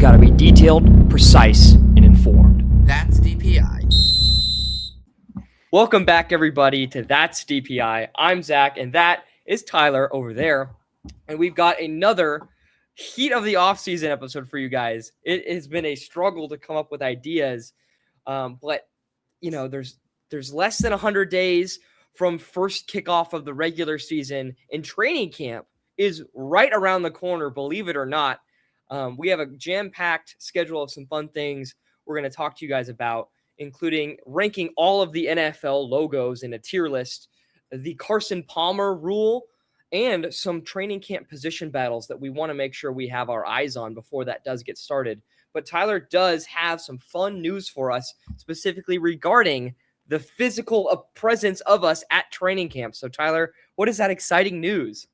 got to be detailed, precise, and informed. That's DPI. Welcome back, everybody, to That's DPI. I'm Zach, and that is Tyler over there. And we've got another heat of the offseason episode for you guys. It has been a struggle to come up with ideas, but you know, there's less than 100 days from first kickoff of the regular season, and training camp is right around the corner, believe it or not. We have a jam-packed schedule of some fun things we're going to talk to you guys about, including ranking all of the NFL logos in a tier list, the Carson Palmer rule, and some training camp position battles that we want to make sure we have our eyes on before that does get started. But Tyler does have some fun news for us, specifically regarding the physical presence of us at training camp. So Tyler, what is that exciting news?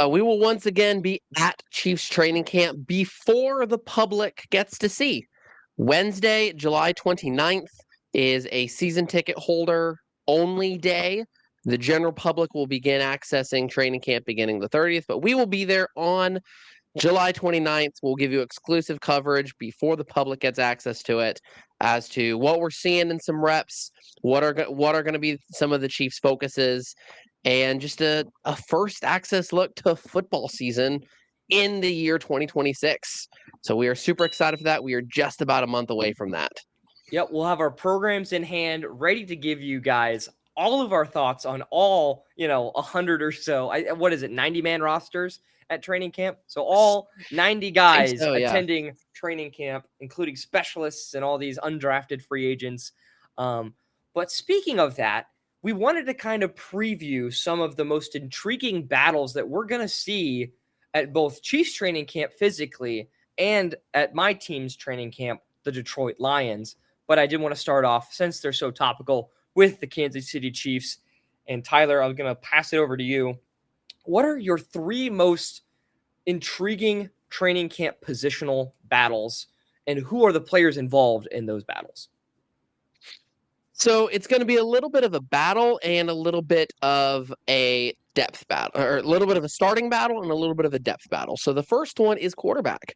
We will once again be at Chiefs training camp before the public gets to see. Wednesday, July 29th is a season ticket holder only day. The general public will begin accessing training camp beginning the 30th, but we will be there on July 29th. We'll give you exclusive coverage before the public gets access to it as to what we're seeing in some reps, what are going to be some of the Chiefs' focuses, and just a first access look to football season in the year 2026. So we are super excited for that. We are just about a month away from that. Yep, we'll have our programs in hand, ready to give you guys all of our thoughts on all, 100 or so. What is it, 90-man rosters at training camp? So all 90 guys attending training camp, including specialists and all these undrafted free agents. But speaking of that, we wanted to kind of preview some of the most intriguing battles that we're going to see at both Chiefs training camp physically and at my team's training camp, the Detroit Lions. But I did want to start off, since they're so topical, with the Kansas City Chiefs. And Tyler, I'm going to pass it over to you. What are your three most intriguing training camp positional battles, and who are the players involved in those battles? So it's going to be a little bit of a battle and a little bit of a depth battle, or a little bit of a starting battle and a little bit of a depth battle. So the first one is quarterback.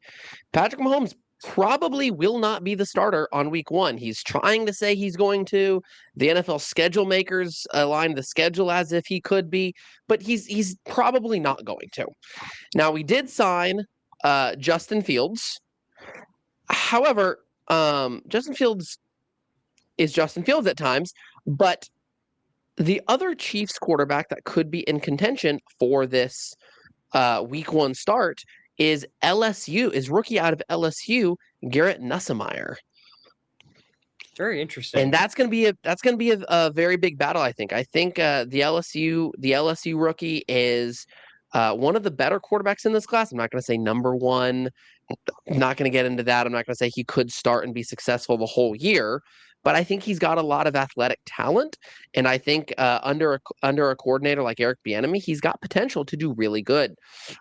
Patrick Mahomes probably will not be the starter on week one. He's trying to say he's going to. The NFL schedule makers align the schedule as if he could be, but he's probably not going to. Now, we did sign Justin Fields. However, Justin Fields is Justin Fields at times, but the other Chiefs quarterback that could be in contention for this week one start is rookie out of LSU, Garrett Nussmeier. Very interesting. And that's going to be a very big battle, I think. I think the LSU rookie is one of the better quarterbacks in this class. I'm not going to say number one. I'm not going to get into that. I'm not going to say he could start and be successful the whole year. But I think he's got a lot of athletic talent, and I think under a coordinator like Eric Bieniemy, he's got potential to do really good.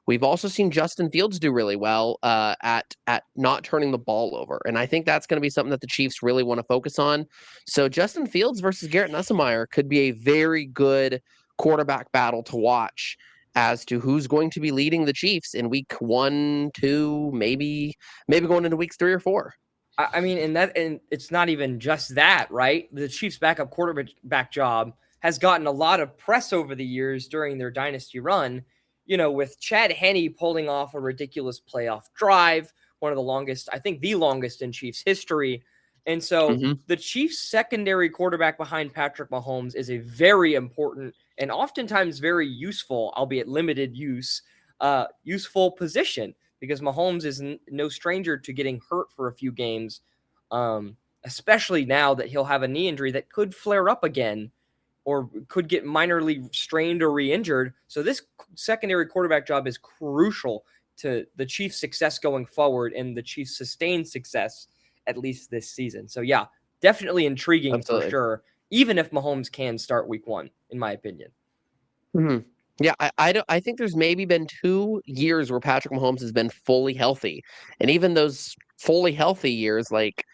We've also seen Justin Fields do really well at not turning the ball over, and I think that's going to be something that the Chiefs really want to focus on. So Justin Fields versus Garrett Nussmeier could be a very good quarterback battle to watch as to who's going to be leading the Chiefs in week 1, 2, maybe going into weeks 3 or 4. I mean, and it's not even just that, right? The Chiefs' backup quarterback job has gotten a lot of press over the years during their dynasty run, with Chad Henne pulling off a ridiculous playoff drive, one of the longest, I think the longest in Chiefs history. And so the Chiefs' secondary quarterback behind Patrick Mahomes is a very important and oftentimes very useful, albeit limited use, useful position. Because Mahomes is no stranger to getting hurt for a few games, especially now that he'll have a knee injury that could flare up again or could get minorly strained or re-injured. So this secondary quarterback job is crucial to the Chiefs' success going forward and the Chiefs' sustained success, at least this season. So, yeah, definitely intriguing for sure, even if Mahomes can start week 1, in my opinion. Mm-hmm. Yeah, I think there's maybe been 2 years where Patrick Mahomes has been fully healthy. And even those fully healthy years, like,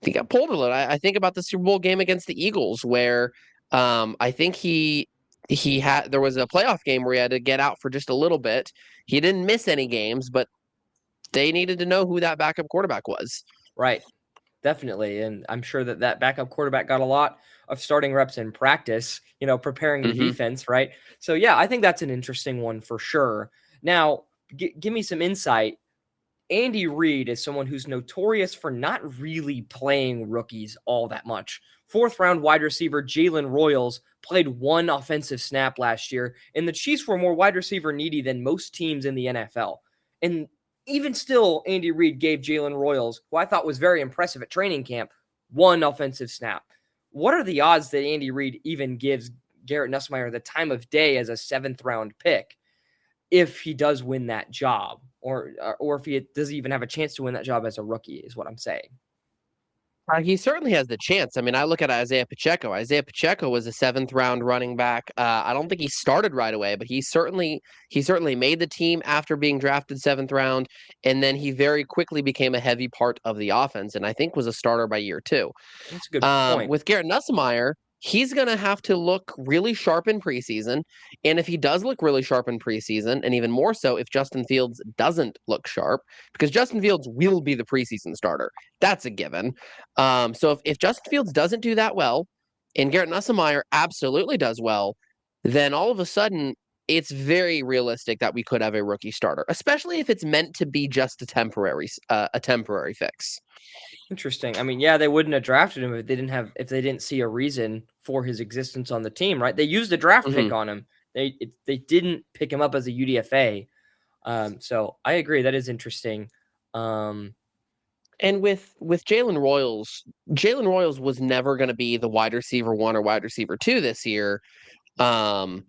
he got pulled a little. I think about the Super Bowl game against the Eagles where I think there was a playoff game where he had to get out for just a little bit. He didn't miss any games, but they needed to know who that backup quarterback was. Right. Definitely. And I'm sure that that backup quarterback got a lot of starting reps in practice, preparing the Mm-hmm. defense, right? So, yeah, I think that's an interesting one for sure. Now, give me some insight. Andy Reid is someone who's notorious for not really playing rookies all that much. Fourth round wide receiver Jalen Royals played one offensive snap last year, and the Chiefs were more wide receiver needy than most teams in the NFL. And even still, Andy Reid gave Jalen Royals, who I thought was very impressive at training camp, one offensive snap. What are the odds that Andy Reid even gives Garrett Nussmeier the time of day as a seventh round pick if he does win that job, or if he does even have a chance to win that job as a rookie, is what I'm saying. He certainly has the chance. I mean, I look at Isaiah Pacheco. Isaiah Pacheco was a seventh round running back. I don't think he started right away, but he certainly made the team after being drafted seventh round, and then he very quickly became a heavy part of the offense, and I think was a starter by year two. That's a good point. With Garrett Nussmeier, he's going to have to look really sharp in preseason. And if he does look really sharp in preseason, and even more so if Justin Fields doesn't look sharp, because Justin Fields will be the preseason starter. That's a given. So if Justin Fields doesn't do that well, and Garrett Nussmeier absolutely does well, then all of a sudden, it's very realistic that we could have a rookie starter, especially if it's meant to be just a temporary fix. Interesting. I mean, yeah, they wouldn't have drafted him if they didn't see a reason for his existence on the team, right? They used a draft pick Mhm. on him. They didn't pick him up as a UDFA. So I agree. That is interesting. Um, And with Jalen Royals was never going to be the wide receiver one or wide receiver two this year. Um,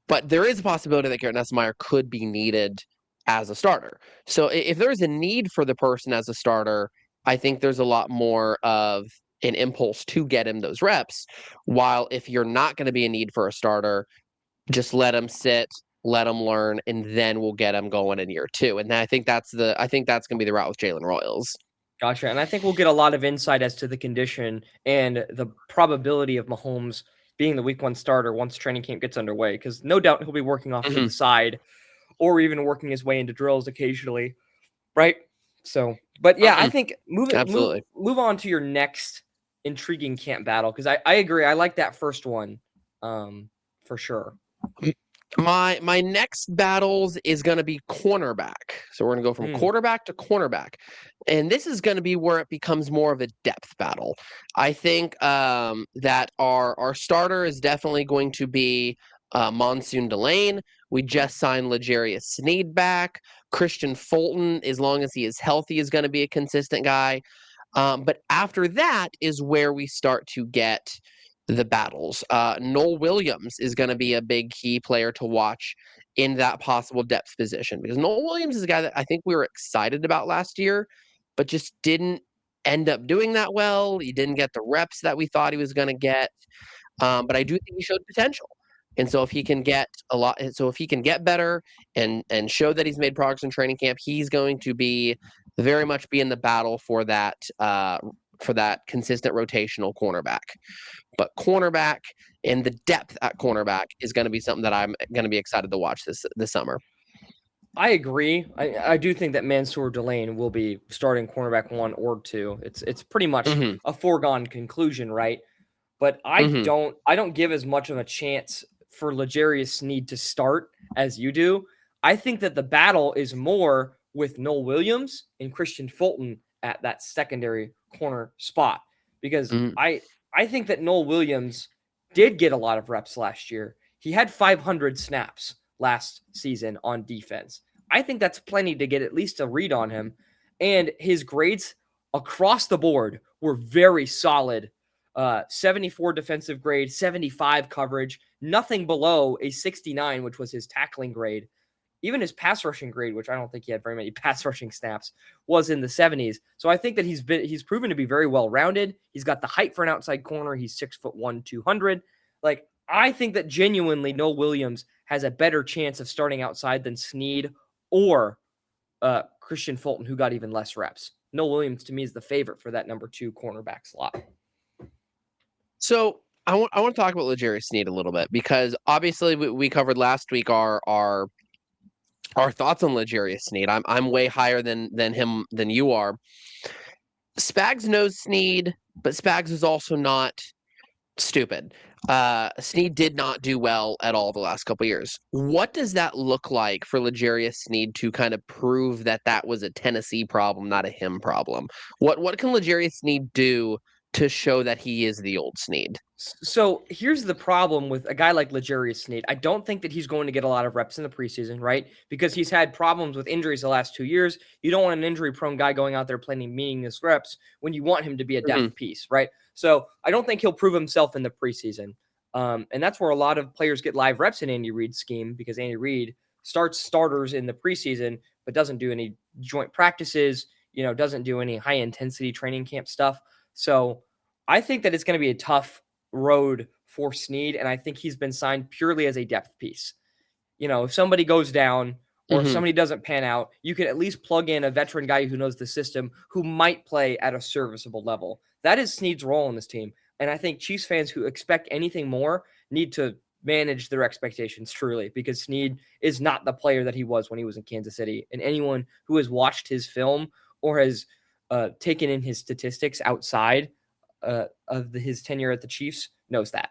but there is a possibility that Garrett Nussmeier could be needed as a starter. So if there's a need for the person as a starter, I think there's a lot more of an impulse to get him those reps. While if you're not going to be a need for a starter, just let him sit, let him learn, and then we'll get him going in year two. And I think that's going to be the route with Jalen Royals. Gotcha. And I think we'll get a lot of insight as to the condition and the probability of Mahomes being the week one starter once training camp gets underway, because no doubt he'll be working off to Mhm. the side or even working his way into drills occasionally, right? So, but yeah, I Mhm. think Absolutely. move on to your next intriguing camp battle, because I agree. I like that first one for sure. My next battles is going to be cornerback. So we're going to go from Mm, quarterback to cornerback. And this is going to be where it becomes more of a depth battle. I think that our starter is definitely going to be Monsoon Delane. We just signed L'Jarius Sneed back. Christian Fulton, as long as he is healthy, is going to be a consistent guy. But after that is where we start to get the battles. Noel Williams is going to be a big key player to watch in that possible depth position, because Noel Williams is a guy that I think we were excited about last year, but just didn't end up doing that well. He didn't get the reps that we thought he was going to get. But I do think he showed potential. And so if he can get better and show that he's made progress in training camp, he's going to be very much be in the battle for that consistent rotational cornerback. But cornerback and the depth at cornerback is going to be something that I'm going to be excited to watch this summer. I agree. I do think that Mansour Delane will be starting cornerback one or two. It's pretty much Hmm. a foregone conclusion, right? But Hmm. I don't give as much of a chance for L'Jarius Sneed to start as you do. I think that the battle is more with Noel Williams and Christian Fulton at that secondary corner spot, because Hmm. I think that Noel Williams did get a lot of reps last year. He had 500 snaps last season on defense. I think that's plenty to get at least a read on him, and his grades across the board were very solid. 74 defensive grade, 75 coverage, nothing below a 69, which was his tackling grade. Even his pass rushing grade, which I don't think he had very many pass rushing snaps, was in the 70s. So I think that he's proven to be very well rounded. He's got the height for an outside corner. He's 6'1", 200. Like, I think that genuinely Noel Williams has a better chance of starting outside than Sneed or Christian Fulton, who got even less reps. Noel Williams to me is the favorite for that number 2 cornerback slot. So I want to talk about L'Jarius Sneed a little bit, because obviously we covered last week our our thoughts on L'Jarius Sneed. I'm way higher than him than you are. Spags knows Sneed, but Spags is also not stupid. Sneed did not do well at all the last couple years. What does that look like for L'Jarius Sneed to kind of prove that that was a Tennessee problem, not a him problem? What can L'Jarius Sneed do to show that he is the old Sneed? So here's the problem with a guy like L'Jarius Sneed. I don't think that he's going to get a lot of reps in the preseason, right? Because he's had problems with injuries the last 2 years. You don't want an injury-prone guy going out there playing meaningless reps when you want him to be a depth piece, right? So I don't think he'll prove himself in the preseason. And that's where a lot of players get live reps in Andy Reid's scheme, because Andy Reid starts starters in the preseason, but doesn't do any joint practices, doesn't do any high-intensity training camp stuff. So I think that it's going to be a tough road for Sneed, and I think he's been signed purely as a depth piece. If somebody goes down or if somebody doesn't pan out, you can at least plug in a veteran guy who knows the system, who might play at a serviceable level. That is Sneed's role in this team, and I think Chiefs fans who expect anything more need to manage their expectations truly, because Sneed is not the player that he was when he was in Kansas City, and anyone who has watched his film or has taken in his statistics outside of his tenure at the Chiefs knows that.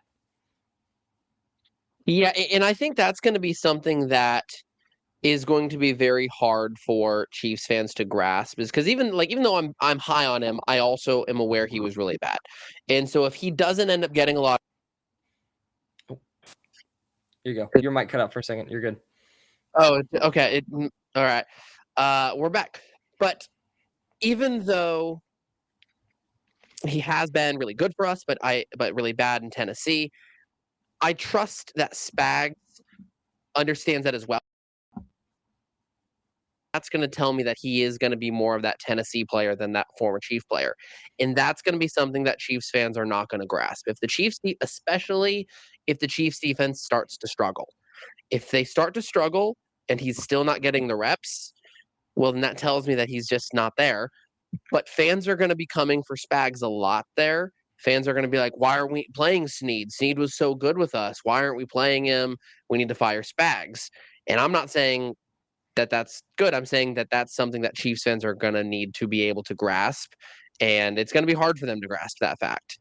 Yeah, and I think that's going to be something that is going to be very hard for Chiefs fans to grasp, is because even though I'm high on him, I also am aware he was really bad. And so if he doesn't end up getting a lot. Here you go. Your mic cut out for a second. You're good. Oh, okay. All right. We're back. But even though he has been really good for us, but really bad in Tennessee, I trust that Spags understands that as well. That's going to tell me that he is going to be more of that Tennessee player than that former Chief player. And that's going to be something that Chiefs fans are not going to grasp. Especially if the Chiefs defense starts to struggle. If they start to struggle and he's still not getting the reps, well, then that tells me that he's just not there. But fans are going to be coming for Spags a lot there. Fans are going to be like, why aren't we playing Sneed? Sneed was so good with us. Why aren't we playing him? We need to fire Spags. And I'm not saying that that's good. I'm saying that that's something that Chiefs fans are going to need to be able to grasp. And it's going to be hard for them to grasp that fact.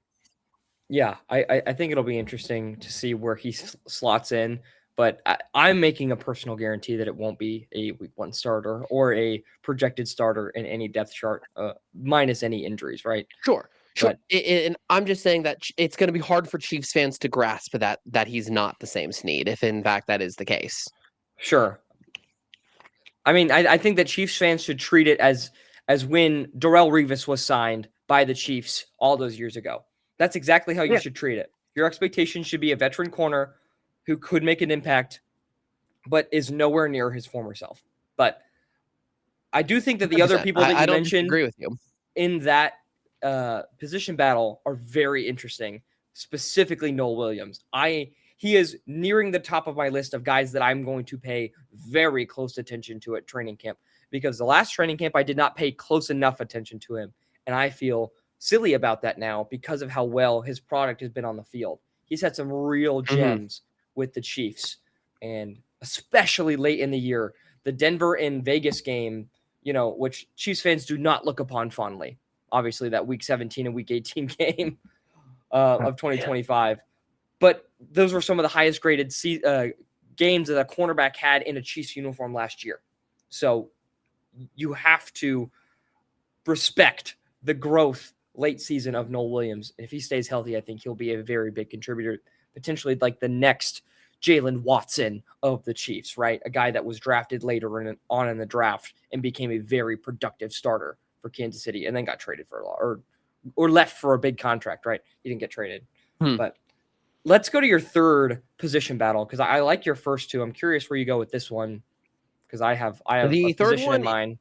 Yeah, I think it'll be interesting to see where he slots in. But I'm making a personal guarantee that it won't be a week 1 starter or a projected starter in any depth chart, minus any injuries, right? Sure. And I'm just saying that it's going to be hard for Chiefs fans to grasp that he's not the same Sneed, if in fact that is the case. Sure. I mean, I think that Chiefs fans should treat it as when Darrelle Revis was signed by the Chiefs all those years ago. That's exactly how you should treat it. Your expectation should be a veteran corner who could make an impact, but is nowhere near his former self. But I do think that the 100%. Other people that you mentioned agree with you in that position battle are very interesting, specifically Noel Williams. He is nearing the top of my list of guys that I'm going to pay very close attention to at training camp, because the last training camp I did not pay close enough attention to him, and I feel silly about that now because of how well his product has been on the field. He's had some real gems with the Chiefs, and especially late in the year, the Denver and Vegas game, which Chiefs fans do not look upon fondly. Obviously, that Week 17 and Week 18 game of 2025. But those were some of the highest graded games that a cornerback had in a Chiefs uniform last year. So you have to respect the growth late season of Noel Williams. If he stays healthy, I think he'll be a very big contributor, potentially like the next Jalen Watson of the Chiefs, right? A guy that was drafted later on in the draft and became a very productive starter for Kansas City, and then got traded for or left for a big contract, right? He didn't get traded. But let's go to your third position battle, because I like your first two. I'm curious where you go with this one, because I have the a third position one in mind.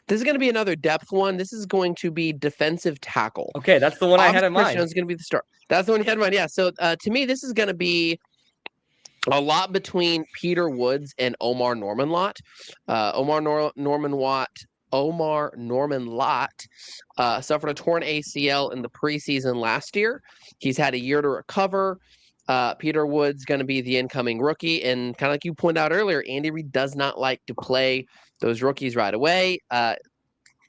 This is going to be another depth one. This is going to be defensive tackle. Okay, that's the one I had in mind. Is going to be the start. That's the one you had in mind. Yeah. So to me, this is going to be a lot between Peter Woods and Omar Norman-Lott. Omar Norman-Lott suffered a torn ACL in the preseason last year. He's had a year to recover. Peter Wood's going to be the incoming rookie. And kind of like you pointed out earlier, Andy Reid does not like to play those rookies right away.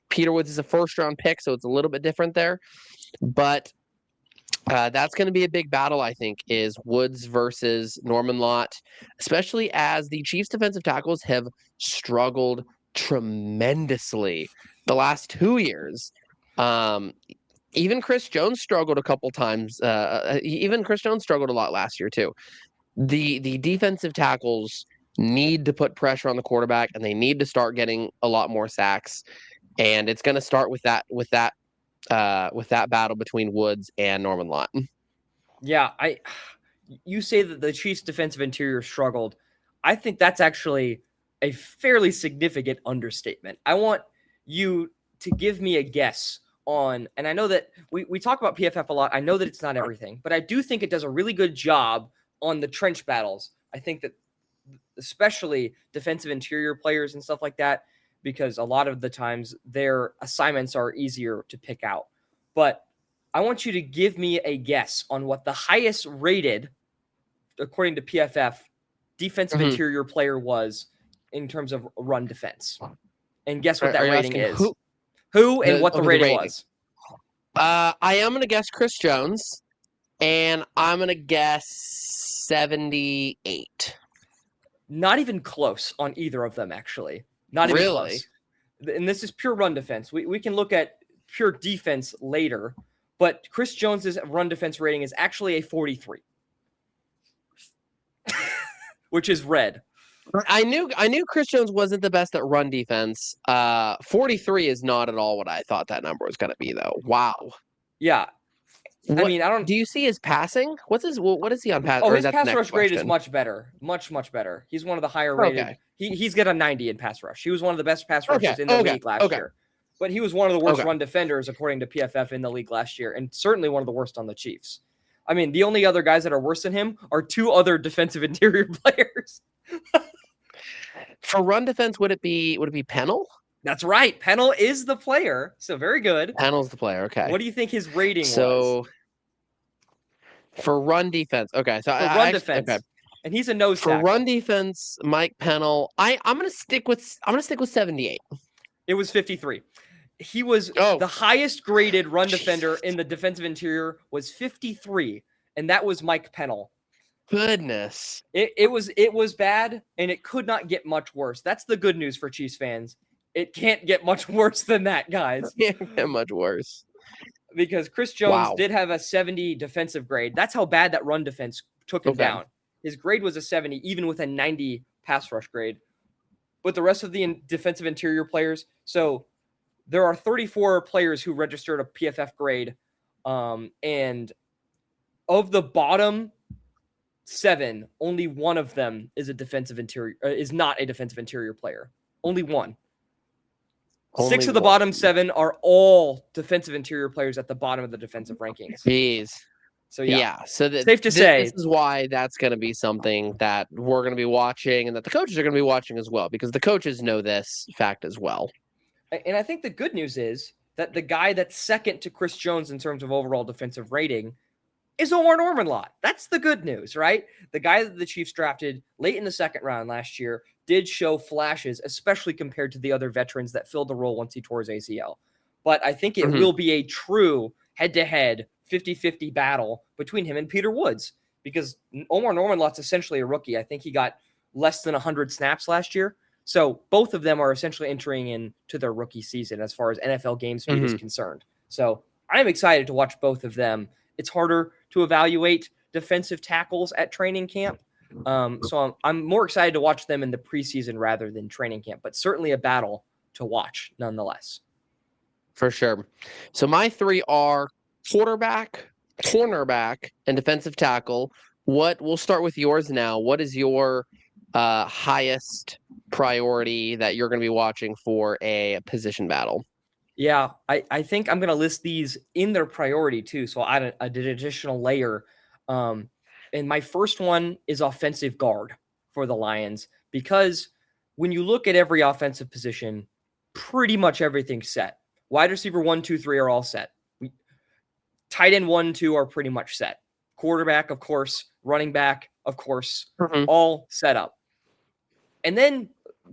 Peter Woods is a first-round pick, so it's a little bit different there. But that's going to be a big battle, I think, is Woods versus Norman Lott, especially as the Chiefs' defensive tackles have struggled tremendously the last 2 years. Even Chris Jones struggled a couple times. Even Chris Jones struggled a lot last year, too. The defensive tackles need to put pressure on the quarterback, and they need to start getting a lot more sacks. And it's going to start with that battle between Woods and Norman Lott. Yeah, you say that the Chiefs' defensive interior struggled. I think that's actually a fairly significant understatement. I want you to give me a guess on, and I know that we talk about PFF a lot. I know that it's not everything, but I do think it does a really good job on the trench battles. I think that especially defensive interior players and stuff like that, because a lot of the times their assignments are easier to pick out. But I want you to give me a guess on what the highest rated, according to PFF, defensive interior player was in terms of run defense. And guess what that rating is. Who and what the rating was. I am going to guess Chris Jones, and I'm going to guess 78. Not even close on either of them, actually. Not even close. And this is pure run defense. We can look at pure defense later, but Chris Jones's run defense rating is actually a 43, which is red. I knew Chris Jones wasn't the best at run defense. 43 is not at all what I thought that number was going to be, though. Wow. Yeah. I mean, I don't. Do you see his passing? What is he on pass? Oh, his pass rush grade is much better. Much better. He's one of the higher rated. Okay. He's got a 90 in pass rush. He was one of the best pass rushers in the league last year. But he was one of the worst run defenders, according to PFF, in the league last year, and certainly one of the worst on the Chiefs. I mean, the only other guys that are worse than him are two other defensive interior players. For run defense, would it be Pennell? That's right. Pennell is the player. So very good. Pennell's the player. Okay. What do you think his rating was? For run defense. Okay. So run defense. Okay. And he's a nose tackle. For run defense, Mike Pennell, I'm gonna stick with 78. It was 53. He was the highest graded run defender in the defensive interior was 53, and that was Mike Pennell. Goodness. It was bad, and it could not get much worse. That's the good news for Chiefs fans. It can't get much worse than that, guys. It can't get much worse. Because Chris Jones did have a 70 defensive grade. That's how bad that run defense took him down. His grade was a 70, even with a 90 pass rush grade. But the rest of the defensive interior players, so there are 34 players who registered a PFF grade, and of the bottom 7, only one of them is not a defensive interior player. Only one. 6 of the bottom 7 are all defensive interior players at the bottom of the defensive rankings. Jeez. So yeah. So safe to say this is why that's going to be something that we're going to be watching, and that the coaches are going to be watching as well, because the coaches know this fact as well. And I think the good news is that the guy that's second to Chris Jones in terms of overall defensive rating is Norman Lott. That's the good news, right? The guy that the Chiefs drafted late in the second round last year did show flashes, especially compared to the other veterans that filled the role once he tore his ACL. But I think it will be a true head-to-head 50-50 battle between him and Peter Woods, because Norman Lott's essentially a rookie. I think he got less than 100 snaps last year. So both of them are essentially entering into their rookie season as far as NFL game speed is concerned. So I'm excited to watch both of them. It's harder to evaluate defensive tackles at training camp. So I'm more excited to watch them in the preseason rather than training camp, but certainly a battle to watch nonetheless. For sure. So my 3 are quarterback, cornerback, and defensive tackle. We'll start with yours now. What is your highest priority that you're going to be watching for a position battle? Yeah, I think I'm going to list these in their priority too. So I did an additional layer. And my first one is offensive guard for the Lions, because when you look at every offensive position, pretty much everything's set. Wide receiver 1, 2, 3 are all set. Tight end 1, 2 are pretty much set. Quarterback, of course, running back, of course, Mhm. all set up. And then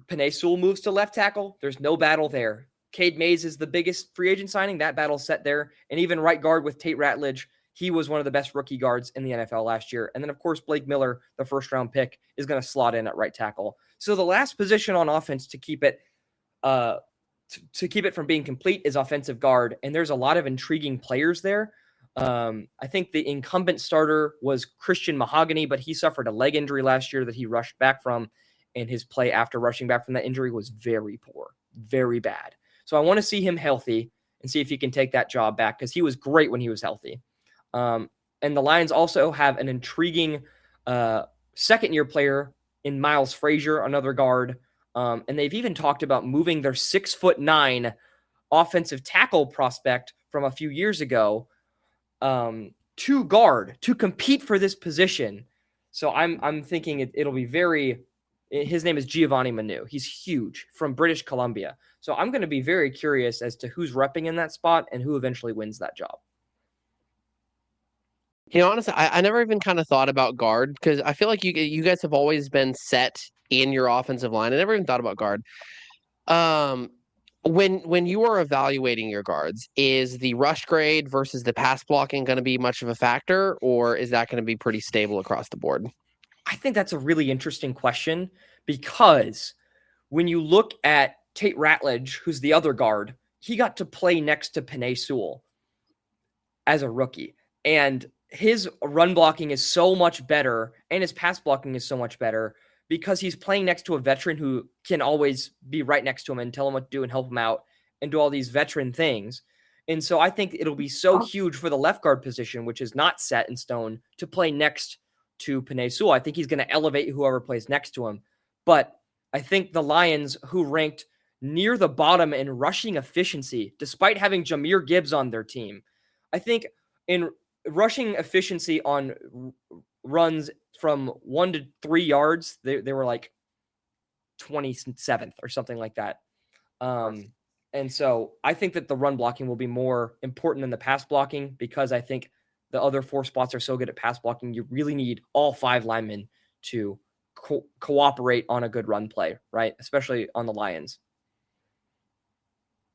Penei Sewell moves to left tackle. There's no battle there. Cade Mays is the biggest free agent signing. That battle's set there. And even right guard with Tate Ratledge, he was one of the best rookie guards in the NFL last year. And then, of course, Blake Miller, the first round pick, is going to slot in at right tackle. So the last position on offense to keep it from being complete is offensive guard. And there's a lot of intriguing players there. I think the incumbent starter was Christian Mahogany, but he suffered a leg injury last year that he rushed back from. And his play after rushing back from that injury was very poor, very bad. So I want to see him healthy and see if he can take that job back because he was great when he was healthy. And the Lions also have an intriguing second-year player in Miles Frazier, another guard. And they've even talked about moving their 6'9" offensive tackle prospect from a few years ago to guard to compete for this position. So I'm thinking it'll be very. His name is Giovanni Manu. He's huge from British Columbia. So I'm going to be very curious as to who's repping in that spot and who eventually wins that job. Honestly, I never even kind of thought about guard because I feel like you guys have always been set in your offensive line. I never even thought about guard. When you are evaluating your guards, is the rush grade versus the pass blocking going to be much of a factor, or is that going to be pretty stable across the board? I think that's a really interesting question because when you look at Tate Ratledge, who's the other guard, he got to play next to Penei Sewell as a rookie. And his run blocking is so much better and his pass blocking is so much better because he's playing next to a veteran who can always be right next to him and tell him what to do and help him out and do all these veteran things. And so I think it'll be so huge for the left guard position, which is not set in stone, to play next to Penei Sewell. I think he's going to elevate whoever plays next to him. But I think the Lions, who ranked near the bottom in rushing efficiency, despite having Jahmyr Gibbs on their team, I think in rushing efficiency on runs from 1 to 3 yards, they were like 27th or something like that. And so I think that the run blocking will be more important than the pass blocking because I think the other 4 spots are so good at pass blocking. You really need all 5 linemen to cooperate on a good run play, right? Especially on the Lions.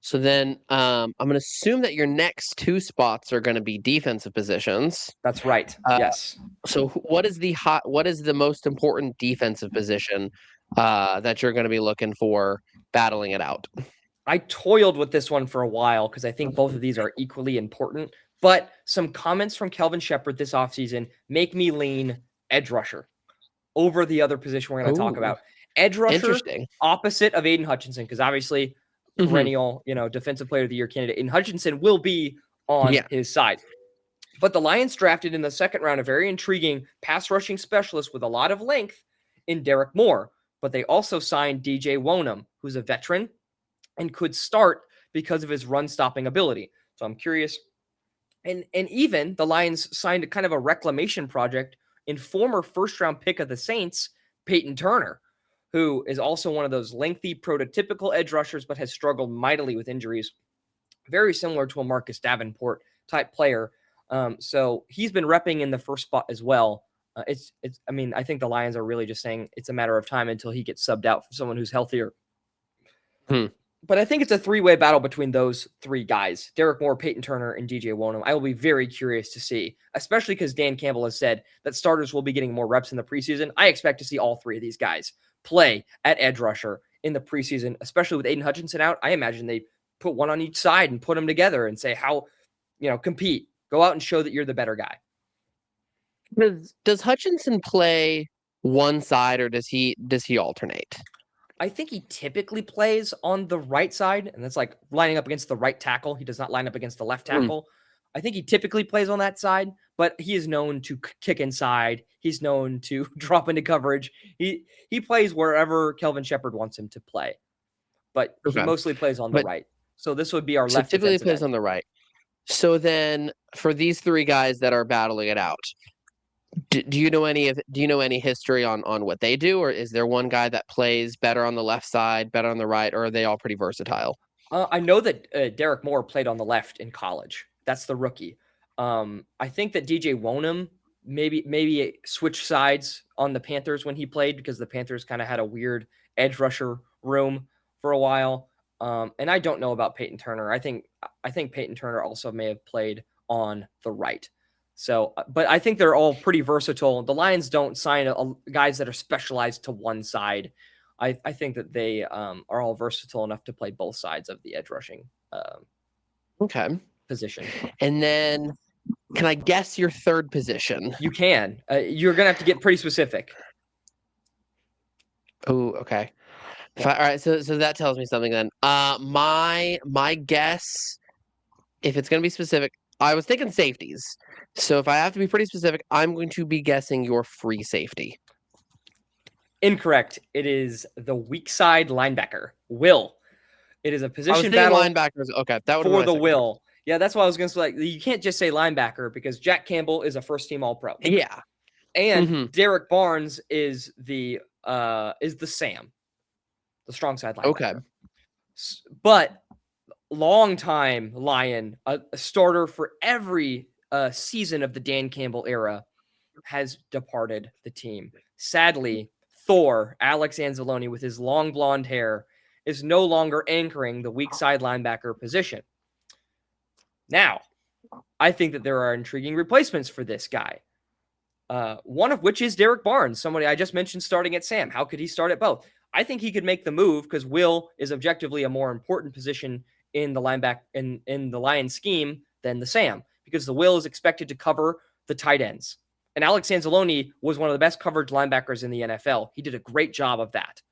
So then I'm going to assume that your next 2 spots are going to be defensive positions. That's right. Yes. So what is the most important defensive position that you're going to be looking for battling it out? I toiled with this one for a while because I think both of these are equally important. But some comments from Kelvin Shepherd this offseason make me lean edge rusher over the other position we're going to talk about. Edge rusher opposite of Aiden Hutchinson, because obviously perennial, defensive player of the year candidate Aiden Hutchinson will be on his side. But the Lions drafted in the second round a very intriguing pass rushing specialist with a lot of length in Derek Moore. But they also signed DJ Wonham, who's a veteran and could start because of his run stopping ability. So I'm curious. And even the Lions signed a kind of a reclamation project in former first-round pick of the Saints, Peyton Turner, who is also one of those lengthy, prototypical edge rushers, but has struggled mightily with injuries. Very similar to a Marcus Davenport type player. So he's been repping in the first spot as well. I think the Lions are really just saying it's a matter of time until he gets subbed out for someone who's healthier. But I think it's a 3-way battle between those 3 guys, Derek Moore, Peyton Turner, and DJ Wonham. I will be very curious to see, especially because Dan Campbell has said that starters will be getting more reps in the preseason. I expect to see all 3 of these guys play at edge rusher in the preseason, especially with Aiden Hutchinson out. I imagine they put one on each side and put them together and say, compete. Go out and show that you're the better guy. Does Hutchinson play one side or does he alternate? I think he typically plays on the right side, and that's like lining up against the right tackle. He does not line up against the left tackle. I think he typically plays on that side, but he is known to kick inside. He's known to drop into coverage. He plays wherever Kelvin Shepherd wants him to play, but he mostly plays on the right. So this would be our left. Typically plays on the right. So then for these 3 guys that are battling it out, do you know any history on what they do, or is there one guy that plays better on the left side, better on the right, or are they all pretty versatile? I know that Derek Moore played on the left in college. That's the rookie. I think that DJ Wonham maybe switch sides on the Panthers when he played, because the Panthers kind of had a weird edge rusher room for a while. And I don't know about Peyton Turner. I think Peyton Turner also may have played on the right. So, but I think they're all pretty versatile. The Lions don't sign guys that are specialized to one side. I think that they are all versatile enough to play both sides of the edge rushing Okay. position. And then, can I guess your third position? You can. You're gonna have to get pretty specific. Oh, okay. All right, so that tells me something then. My guess, if it's gonna be specific, I was thinking safeties. So if I have to be pretty specific, I'm going to be guessing your free safety. Incorrect. It is the weak side linebacker, Will. It is a I was position thinking battle linebackers. Okay, that would for the Will. Yeah, that's why I was going to say, like, you can't just say linebacker, because Jack Campbell is a first team All Pro. Yeah. And Derek Barnes is the Sam, the strong side linebacker. Okay. But longtime Lion, a starter for every season of the Dan Campbell era, has departed the team. Sadly, Thor, Alex Anzalone, with his long blonde hair, is no longer anchoring the weak side linebacker position. Now, I think that there are intriguing replacements for this guy. One of which is Derek Barnes, somebody I just mentioned starting at Sam. How could he start at both? I think he could make the move, because Will is objectively a more important position in the linebacker in the Lions scheme than the Sam, because the Will is expected to cover the tight ends. And Alex Anzalone was one of the best coverage linebackers in the NFL. He did a great job of that.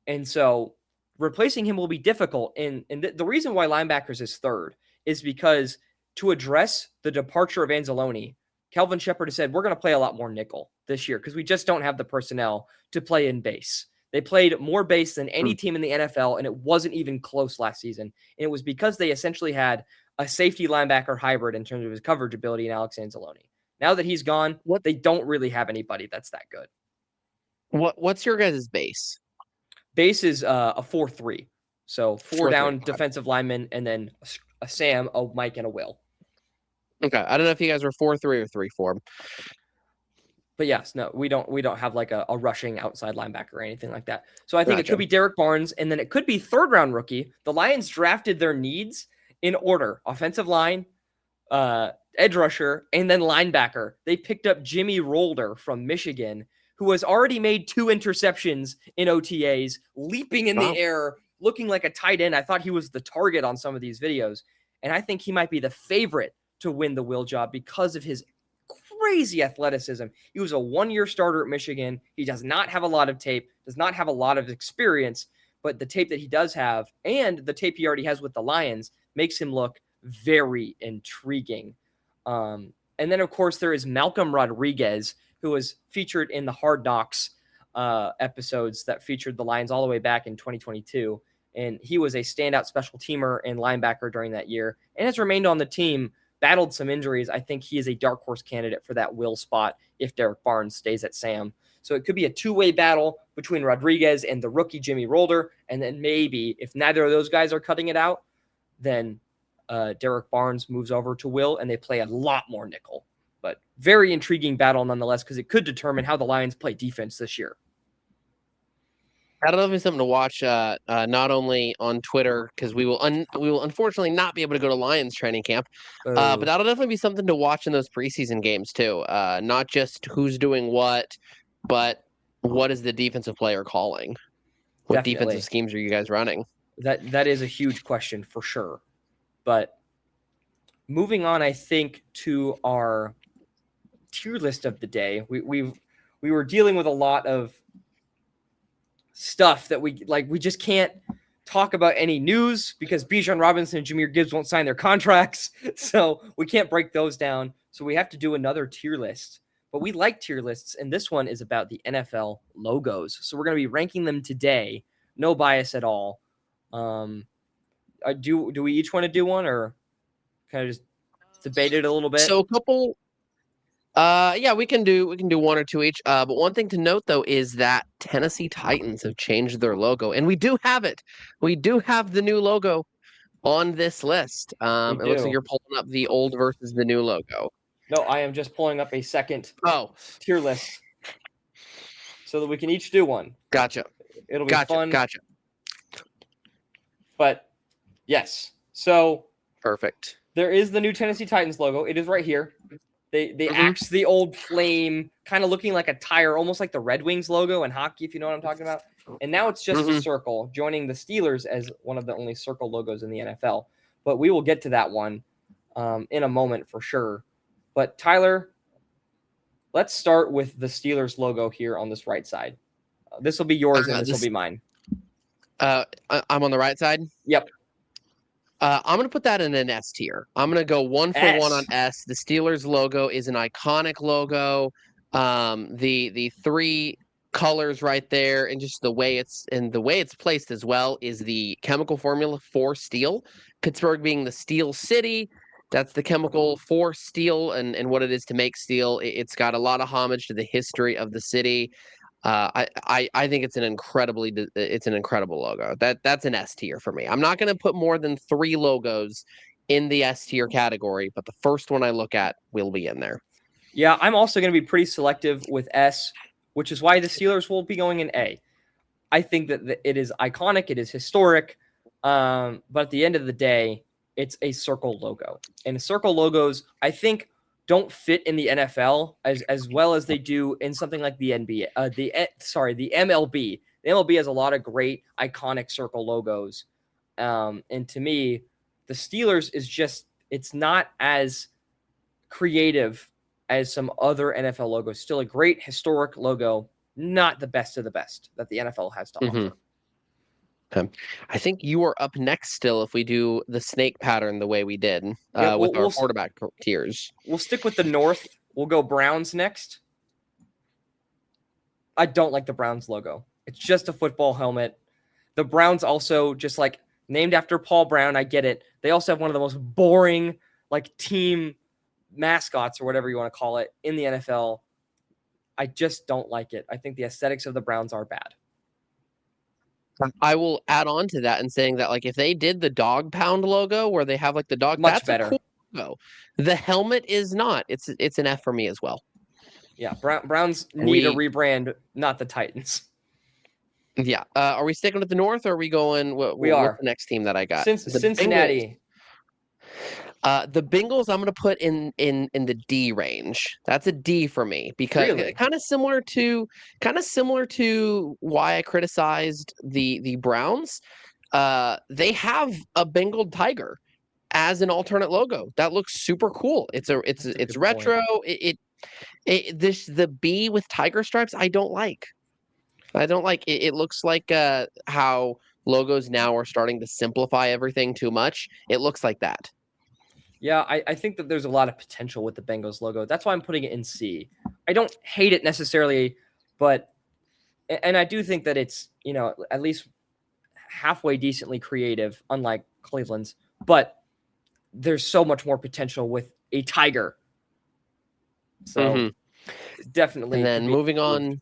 And so replacing him will be difficult. And the reason why linebackers is third is because, to address the departure of Anzalone, Kelvin Shepard has said, we're going to play a lot more nickel this year, because we just don't have the personnel to play in base. They played more base than any team in the NFL, and it wasn't even close last season. And it was because they essentially had a safety linebacker hybrid in terms of his coverage ability in Alex Anzalone. Now that he's gone, they don't really have anybody that's that good. What's your guys' base? Base is a 4-3. So 4 down defensive linemen, and then a Sam, a Mike, and a Will. Okay. I don't know if you guys are 4-3 or 3-4. But yes, no, we don't have like a rushing outside linebacker or anything like that. So I think it could be Derek Barnes, and then it could be third round rookie. The Lions drafted their needs in order: offensive line, edge rusher, and then linebacker. They picked up Jimmy Rolder from Michigan, who has already made 2 interceptions in OTAs, leaping in the air, looking like a tight end. I thought he was the target on some of these videos. And I think he might be the favorite to win the Will job because of his crazy athleticism. He was a 1-year starter at Michigan. He does not have a lot of tape, does not have a lot of experience, but the tape that he does have, and the tape he already has with the Lions, makes him look very intriguing. And then, of course, there is Malcolm Rodriguez, who was featured in the Hard Knocks episodes that featured the Lions all the way back in 2022. And he was a standout special teamer and linebacker during that year, and has remained on the team, battled some injuries. I think he is a dark horse candidate for that Will spot if Derek Barnes stays at Sam. So it could be a 2-way battle between Rodriguez and the rookie Jimmy Rolder. And then maybe, if neither of those guys are cutting it out, then Derek Barnes moves over to Will, and they play a lot more nickel. But very intriguing battle nonetheless, because it could determine how the Lions play defense this year. That'll be something to watch, not only on Twitter, because we will unfortunately not be able to go to Lions training camp, but that'll definitely be something to watch in those preseason games too. Not just who's doing what, but what is the defensive player calling? What Definitely. Defensive schemes are you guys running? That is a huge question for sure. But moving on, I think, to our tier list of the day, we were dealing with a lot of stuff that we just can't talk about any news, because Bijan Robinson and Jahmyr Gibbs won't sign their contracts. So we can't break those down. So we have to do another tier list. But we like tier lists, and this one is about the NFL logos. So we're going to be ranking them today. No bias at all. Do we each want to do one, or kind of just debate it a little bit? So a couple. Yeah, we can do one or two each. But one thing to note though is that Tennessee Titans have changed their logo, and we do have it. We do have the new logo on this list. It looks like you're pulling up the old versus the new logo. No, I am just pulling up a second Oh, tier list so that we can each do one. gotcha. It'll be fun. Gotcha. But yes, so Perfect. there is the new Tennessee Titans logo. It is right here. They axed the old flame, kind of looking like a tire, almost like the Red Wings logo in hockey, if you know what I'm talking about. And now it's just a circle, joining the Steelers as one of the only circle logos in the NFL. But we will get to that one in a moment for sure. But Tyler, let's start with the Steelers logo here on this right side. This will be yours and this will be mine. I'm on the right side? Yep. I'm going to put that in an S tier. I'm going to go 1 for 1 on S. The Steelers logo is an iconic logo. The three colors right there, and just the way it's placed as well, is the chemical formula for steel. Pittsburgh being the steel city, that's the chemical for steel and what it is to make steel. It's got a lot of homage to the history of the city. I think it's an incredible logo. That's an S tier for me. I'm not going to put more than 3 logos in the S tier category, but the first one I look at will be in there. Yeah, I'm also going to be pretty selective with S, which is why the Steelers will be going in A. I think that it is iconic, it is historic, but at the end of the day, it's a circle logo. And circle logos, I think, don't fit in the NFL as well as they do in something like the NBA. The MLB. The MLB has a lot of great iconic circle logos. And to me, the Steelers is just, it's not as creative as some other NFL logos. Still a great historic logo, not the best of the best that the NFL has to offer. Okay. I think you are up next still if we do the snake pattern the way we did with our quarterback tiers. We'll stick with the North. We'll go Browns next. I don't like the Browns logo. It's just a football helmet. The Browns also just like named after Paul Brown. I get it. They also have one of the most boring like team mascots or whatever you want to call it in the NFL. I just don't like it. I think the aesthetics of the Browns are bad. I will add on to that and saying that like if they did the dog pound logo where they have like the dog, much that's better. A cool logo. The helmet is not. It's an F for me as well. Yeah, Browns need a rebrand, not the Titans. Yeah. Are we sticking with the North or are we going? What's the next team that I got? Cincinnati. The Bengals I'm going to put in the D range. That's a D for me because kind of similar to why I criticized the Browns. They have a Bengal tiger as an alternate logo. That looks super cool. It's retro. The B with tiger stripes I don't like. It looks like how logos now are starting to simplify everything too much. It looks like that. Yeah, I think that there's a lot of potential with the Bengals logo. That's why I'm putting it in C. I don't hate it necessarily, but and I do think that it's, you know, at least halfway decently creative, unlike Cleveland's, but there's so much more potential with a tiger. So definitely. And then moving on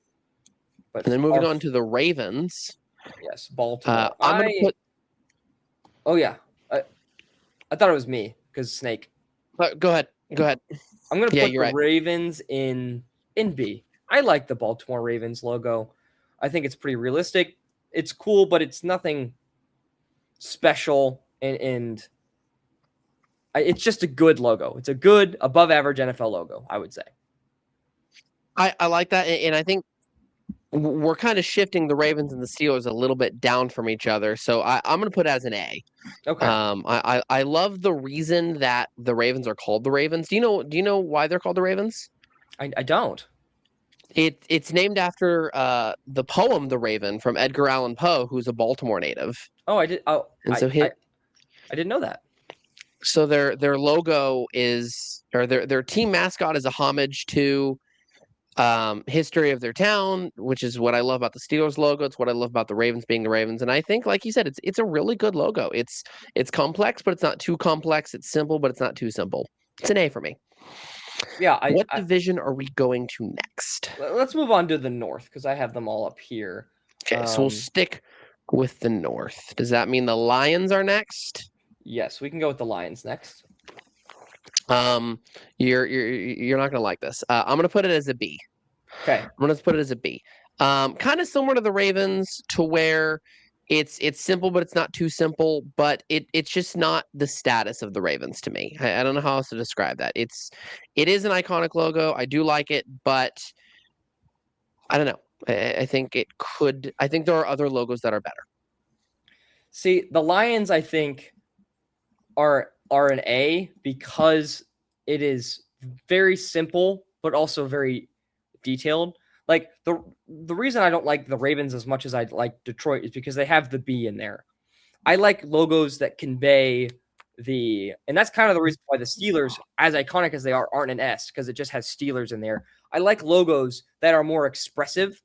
to the Ravens. Yes, Baltimore. I'm going to put. Oh yeah, I thought it was me. Because Snake. Go ahead. I'm going to put the Ravens in B. I like the Baltimore Ravens logo. I think it's pretty realistic. It's cool, but it's nothing special. And it's just a good logo. It's a good, above average NFL logo, I would say. I like that. And I think we're kind of shifting the Ravens and the Steelers a little bit down from each other. So I'm going to put it as an A. Okay. I love the reason that the Ravens are called the Ravens. Do you know why they're called the Ravens? I don't. It's named after the poem The Raven from Edgar Allan Poe, who's a Baltimore native. Oh, I did. Oh, and I didn't know that. So their logo is, or their team mascot is a homage to history of their town, which is what I love about the Steelers logo. It's what I love about the Ravens being the Ravens. And I think, like you said, it's a really good logo. It's complex, but it's not too complex. It's simple, but it's not too simple. It's an A for me. Yeah. What division are we going to next? Let's move on to the North because I have them all up here. Okay, so we'll stick with the North. Does that mean the Lions are next? Yes, we can go with the Lions next. Um, you're not gonna like this. I'm gonna put it as a B. Okay. I'm gonna put it as a B. Kind of similar to the Ravens, to where it's simple, but it's not too simple. But it's just not the status of the Ravens to me. I don't know how else to describe that. It is an iconic logo. I do like it, but I don't know. I think it could. I think there are other logos that are better. See, the Lions, I think, are an A because it is very simple, but also very detailed. Like the reason I don't like the Ravens as much as I like Detroit is because they have the B in there. I like logos that convey and that's kind of the reason why the Steelers, as iconic as they are, aren't an S because it just has Steelers in there. I like logos that are more expressive,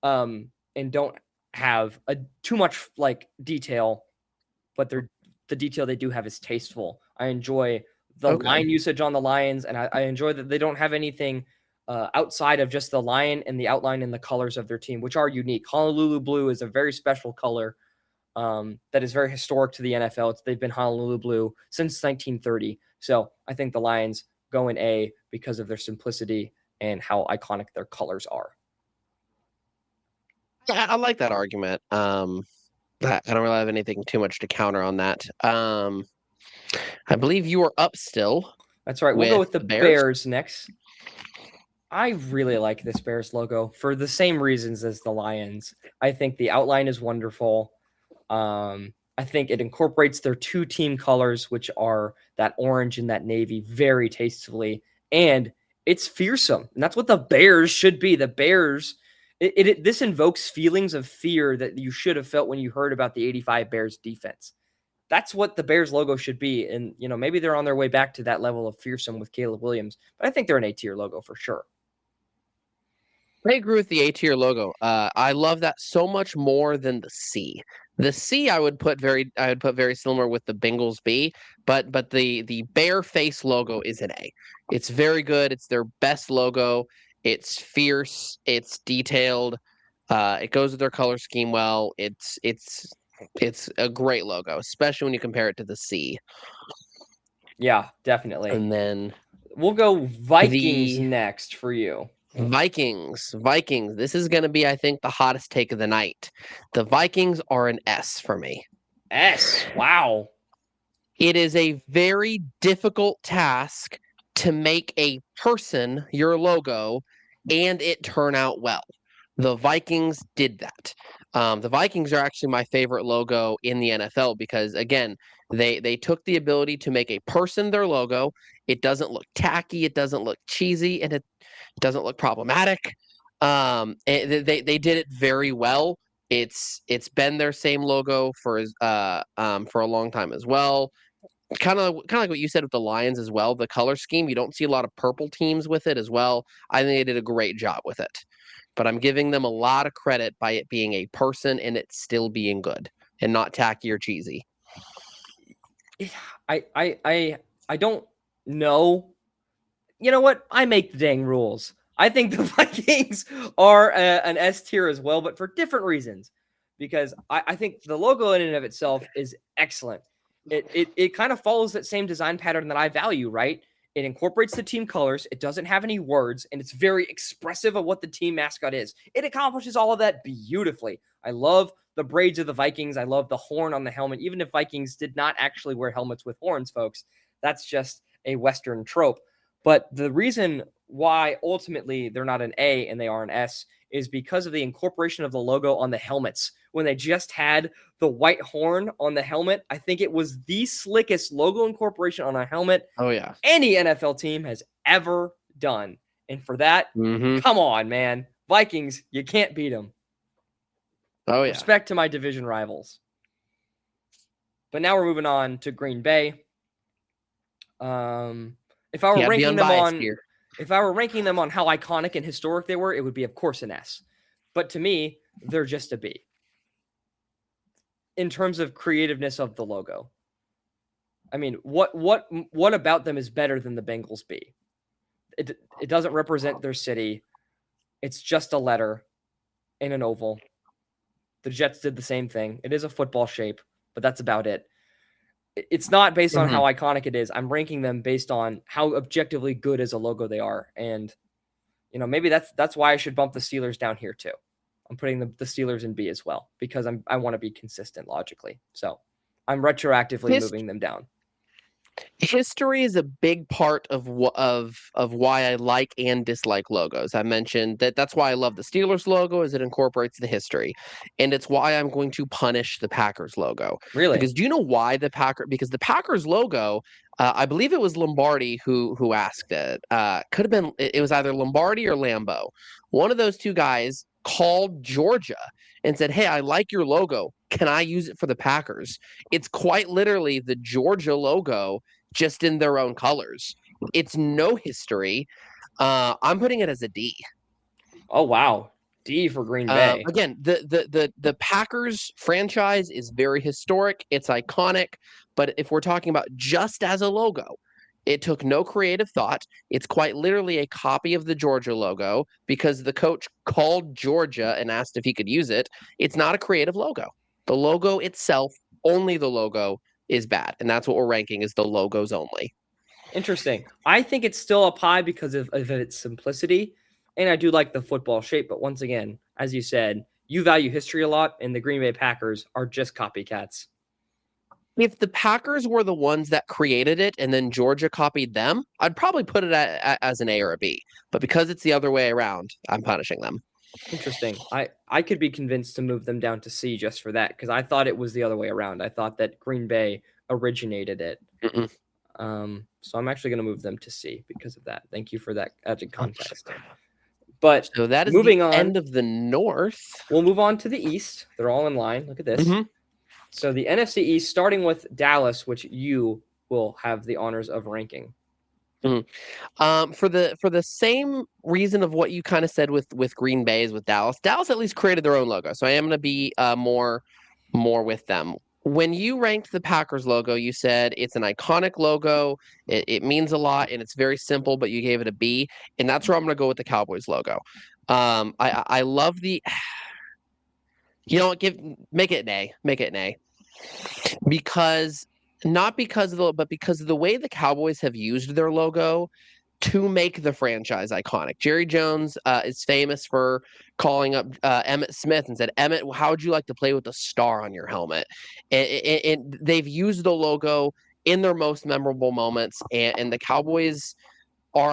and don't have too much like detail, but the detail they do have is tasteful. I enjoy the Okay. line usage on the Lions, and I enjoy that they don't have anything outside of just the lion and the outline and the colors of their team, which are unique. Honolulu blue is a very special color, that is very historic to the NFL. They've been Honolulu blue since 1930. So I think the Lions go in A because of their simplicity and how iconic their colors are. I like that argument. I don't really have anything too much to counter on that. I believe you are up still That's right. We'll go with with the the Bears. Bears next. I really like this Bears logo for the same reasons as the Lions. I think the outline is wonderful. I think it incorporates their two team colors, which are that orange and that navy, very tastefully. And it's fearsome. And that's what the Bears should be. The Bears, this invokes feelings of fear that you should have felt when you heard about the 85 Bears defense. That's what the Bears logo should be. And, maybe they're on their way back to that level of fearsome with Caleb Williams, but I think they're an A tier logo for sure. I agree with the A tier logo. I love that so much more than the C. The C I would put very similar with the Bengals B, but the bear face logo is an A. It's very good. It's their best logo. It's fierce. It's detailed. It goes with their color scheme well. It's a great logo, especially when you compare it to the C. Yeah, definitely. And then we'll go Vikings the next for you. Vikings. This is going to be, I think, the hottest take of the night. The Vikings are an S for me. S. Wow. It is a very difficult task to make a person your logo and it turn out well. The Vikings did that. The Vikings are actually my favorite logo in the NFL because, again, they took the ability to make a person their logo. It doesn't look tacky, it doesn't look cheesy, and it doesn't look problematic. They did it very well. It's been their same logo for a long time as well. Kind of like what you said with the Lions as well. The color scheme, you don't see a lot of purple teams with it as well. I think they did a great job with it. But I'm giving them a lot of credit by it being a person and it still being good and not tacky or cheesy. I don't know. You know what? I make the dang rules. I think the Vikings are an S tier as well, but for different reasons. Because I think the logo in and of itself is excellent. It kind of follows that same design pattern that I value, right? It incorporates the team colors. It doesn't have any words, and it's very expressive of what the team mascot is. It accomplishes all of that beautifully. I love the braids of the Vikings. I love the horn on the helmet. Even if Vikings did not actually wear helmets with horns, folks, that's just a Western trope. But the reason why ultimately they're not an A and they are an S is because of the incorporation of the logo on the helmets. When they just had the white horn on the helmet, I think it was the slickest logo incorporation on a helmet any NFL team has ever done. And for that, come on, man. Vikings, you can't beat them. Oh, yeah. Respect to my division rivals. But now we're moving on to Green Bay. If I were ranking them on how iconic and historic they were, it would be, of course, an S. But to me, they're just a B. In terms of creativeness of the logo. I mean, what about them is better than the Bengals B? It doesn't represent their city. It's just a letter in an oval. The Jets did the same thing. It is a football shape, but that's about it. it's not based on Mhm. how iconic it is. I'm ranking them based on how objectively good as a logo they are. And, maybe that's why I should bump the Steelers down here too. I'm putting the Steelers in B as well because I want to be consistent logically. So I'm retroactively His moving them down. history is a big part of why I like and dislike logos. I mentioned that's why I love the Steelers logo, is it incorporates the history, and it's why I'm going to punish the Packers logo. Really? Because do you know why because the Packers logo, I believe it was Lombardi who asked it. Could have been, it was either Lombardi or Lambeau. One of those two guys called Georgia and said, "Hey, I like your logo. Can I use it for the Packers?" It's quite literally the Georgia logo, just in their own colors. It's no history. I'm putting it as a D. Oh, wow. D for Green Bay. Again, the Packers franchise is very historic. It's iconic. But if we're talking about just as a logo, it took no creative thought. It's quite literally a copy of the Georgia logo because the coach called Georgia and asked if he could use it. It's not a creative logo. The logo itself, only the logo, is bad. And that's what we're ranking, is the logos only. Interesting. I think it's still up high because of its simplicity. And I do like the football shape. But once again, as you said, you value history a lot, and the Green Bay Packers are just copycats. If the Packers were the ones that created it and then Georgia copied them, I'd probably put it as an A or a B. But because it's the other way around, I'm punishing them. Interesting. I could be convinced to move them down to C just for that because I thought it was the other way around. I thought that Green Bay originated it. Mm-mm. So I'm actually going to move them to C because of that. Thank you for that added context. But So that is the moving on, end of the North. we'll move on to the East. They're all in line. Look at this. Mm-hmm. So the NFC East, starting with Dallas, which you will have the honors of ranking. For the same reason of what you kind of said with Green Bay is with Dallas. Dallas at least created their own logo, so I am going to be more with them. When you ranked the Packers logo, you said it's an iconic logo. It means a lot, and it's very simple. But you gave it a B, and that's where I'm going to go with the Cowboys logo. I love the. Make it an A. Make it an A. Because not because of but because of the way the Cowboys have used their logo to make the franchise iconic. Jerry Jones is famous for calling up Emmett Smith and said, "Emmett, how would you like to play with a star on your helmet?" And they've used the logo in their most memorable moments, and the Cowboys are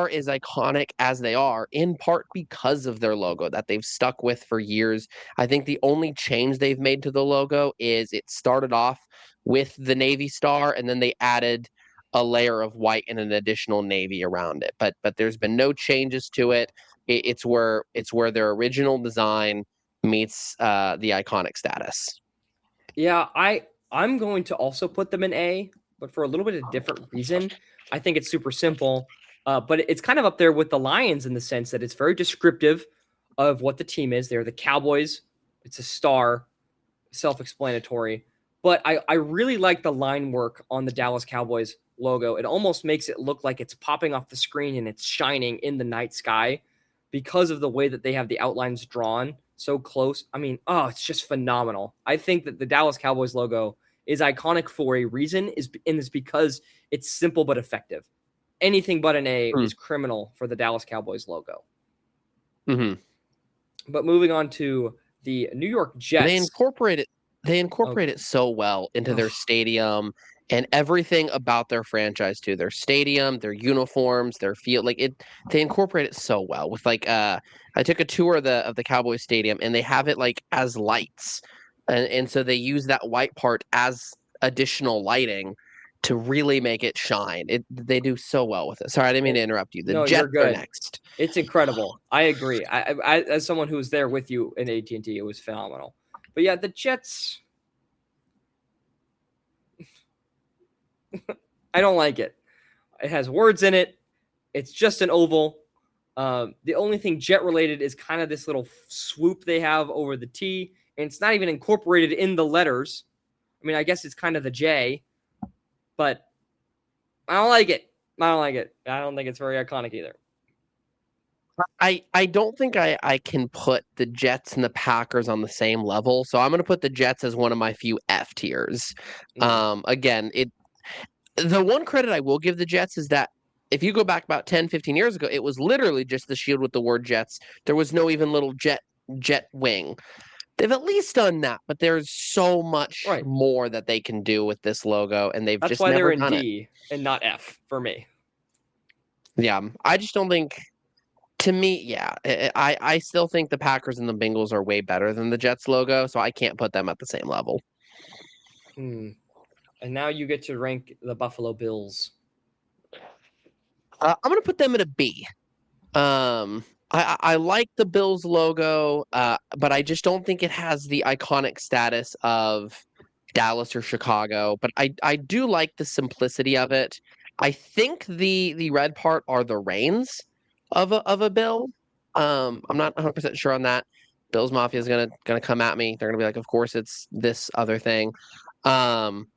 as iconic as they are in part because of their logo that they've stuck with for years. I think the only change they've made to the logo is it started off with the Navy star and then they added a layer of white and an additional navy around it. But there's been no changes to it. It's where their original design meets the iconic status. Yeah, I'm going to also put them in A, but for a little bit of different reason. I think it's super simple, but it's kind of up there with the Lions in the sense that it's very descriptive of what the team is. They're the Cowboys. It's a star, self-explanatory. But I really like the line work on the Dallas Cowboys logo. It almost makes it look like it's popping off the screen and it's shining in the night sky because of the way that they have the outlines drawn so close. I mean, it's just phenomenal. I think that the Dallas Cowboys logo is iconic for a reason, is because it's simple but effective. Anything but an A is criminal for the Dallas Cowboys logo. Mm-hmm. But moving on to the New York Jets. They incorporate it so well into their stadium and everything about their franchise too. Their stadium, their uniforms, their field, they incorporate it so well with I took a tour of the Cowboys stadium and they have it as lights. And so they use that white part as additional lighting to really make it shine. They do so well with it. Sorry, I didn't mean to interrupt you. The No, Jets you're good. are next. It's incredible. I agree. I as someone who was there with you in AT&T, it was phenomenal. But yeah, the Jets, I don't like it. It has words in it. It's just an oval. The only thing Jet related is kind of this little swoop they have over the T, and it's not even incorporated in the letters. I mean, I guess it's kind of the J, but I don't like it. I don't think it's very iconic either. I don't think I can put the Jets and the Packers on the same level. So I'm going to put the Jets as one of my few F tiers. Mm, Again, the one credit I will give the Jets is that if you go back about 10, 15 years ago, it was literally just the shield with the word Jets. There was no even little jet wing. They've at least done that, but there's so much right. more that they can do with this logo, and they've That's just why they're never in done it. D and not F for me. Yeah, I just don't think. To me, yeah, I still think the Packers and the Bengals are way better than the Jets logo, so I can't put them at the same level. Hmm. And now you get to rank the Buffalo Bills. I'm gonna put them at a B. I like the Bills logo, but I just don't think it has the iconic status of Dallas or Chicago. But I do like the simplicity of it. I think the red part are the reins of a bill. I'm not 100% sure on that. Bills Mafia is gonna come at me. They're gonna be like, of course it's this other thing. Um,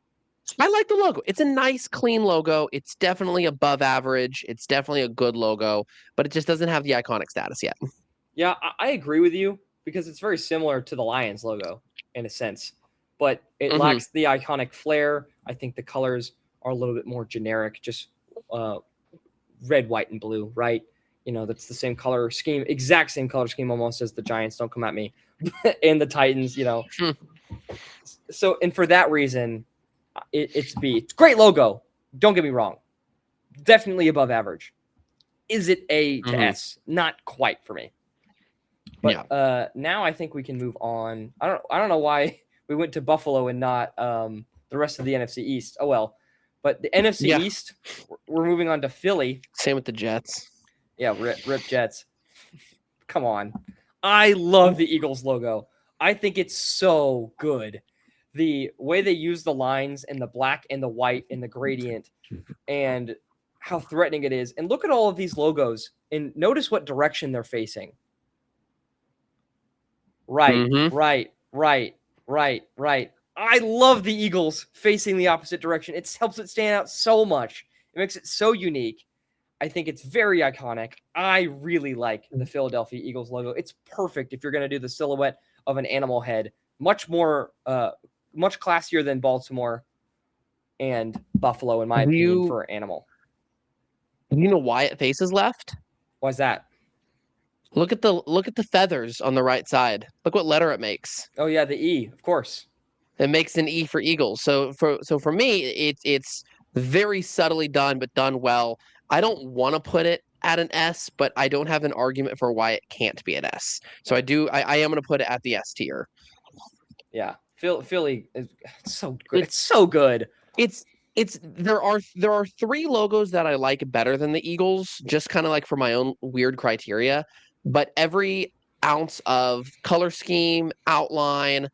I like the logo. It's a nice, clean logo. It's definitely above average. It's definitely a good logo, but it just doesn't have the iconic status yet. Yeah, I agree with you because it's very similar to the Lions logo in a sense, but it Hmm. lacks the iconic flair. I think the colors are a little bit more generic, just uh, red, white, and blue, right? That's the same color scheme, exact same color scheme almost as the Giants. Don't come at me. And the Titans. So, and for that reason, it's B. It's great logo. Don't get me wrong. Definitely above average. Is it A to Hmm. S? Not quite for me. Yeah. But now I think we can move on. I don't know why we went to Buffalo and not the rest of the NFC East. Oh well. But the NFC Yeah. East, we're moving on to Philly. Same with the Jets. Yeah, rip Jets. Come on. I love the Eagles logo. I think it's so good. The way they use the lines and the black and the white and the gradient and how threatening it is. And look at all of these logos and notice what direction they're facing. Right, Hmm. right, right, right, right. I love the Eagles facing the opposite direction. It helps it stand out so much. It makes it so unique. I think it's very iconic. I really like the Philadelphia Eagles logo. It's perfect if you're going to do the silhouette of an animal head. Much more, much classier than Baltimore and Buffalo, in my Do opinion, you for an animal. do you know why it faces left? Why's that? Look at the feathers on the right side. Look what letter it makes. Oh yeah, the E, of course. It makes an E for Eagles. So for me, it's very subtly done, but done well. I don't want to put it at an S, but I don't have an argument for why it can't be an S. So I am going to put it at the S tier. Yeah, Philly is so good. It's It's so good. it's there are three logos that I like better than the Eagles, just kind of like for my own weird criteria. But every ounce of color scheme, outline,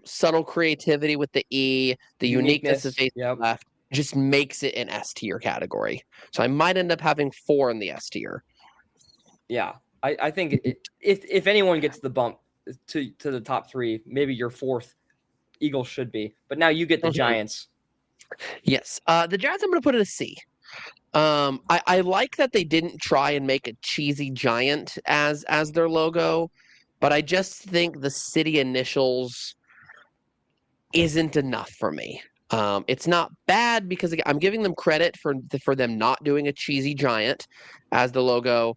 subtle creativity with the E, the uniqueness of Uniqueness. face Yep. left, just makes it an S tier category. So I might end up having four in the S tier. Yeah, I think if anyone gets the bump to the top three, maybe your fourth Eagles should be. But now you get the Mhm. Giants. Yes. The Jazz, I'm going to put it a C. I like that they didn't try and make a cheesy giant as their logo, but I just think the city initials isn't enough for me. It's not bad because I'm giving them credit for them not doing a cheesy giant as the logo,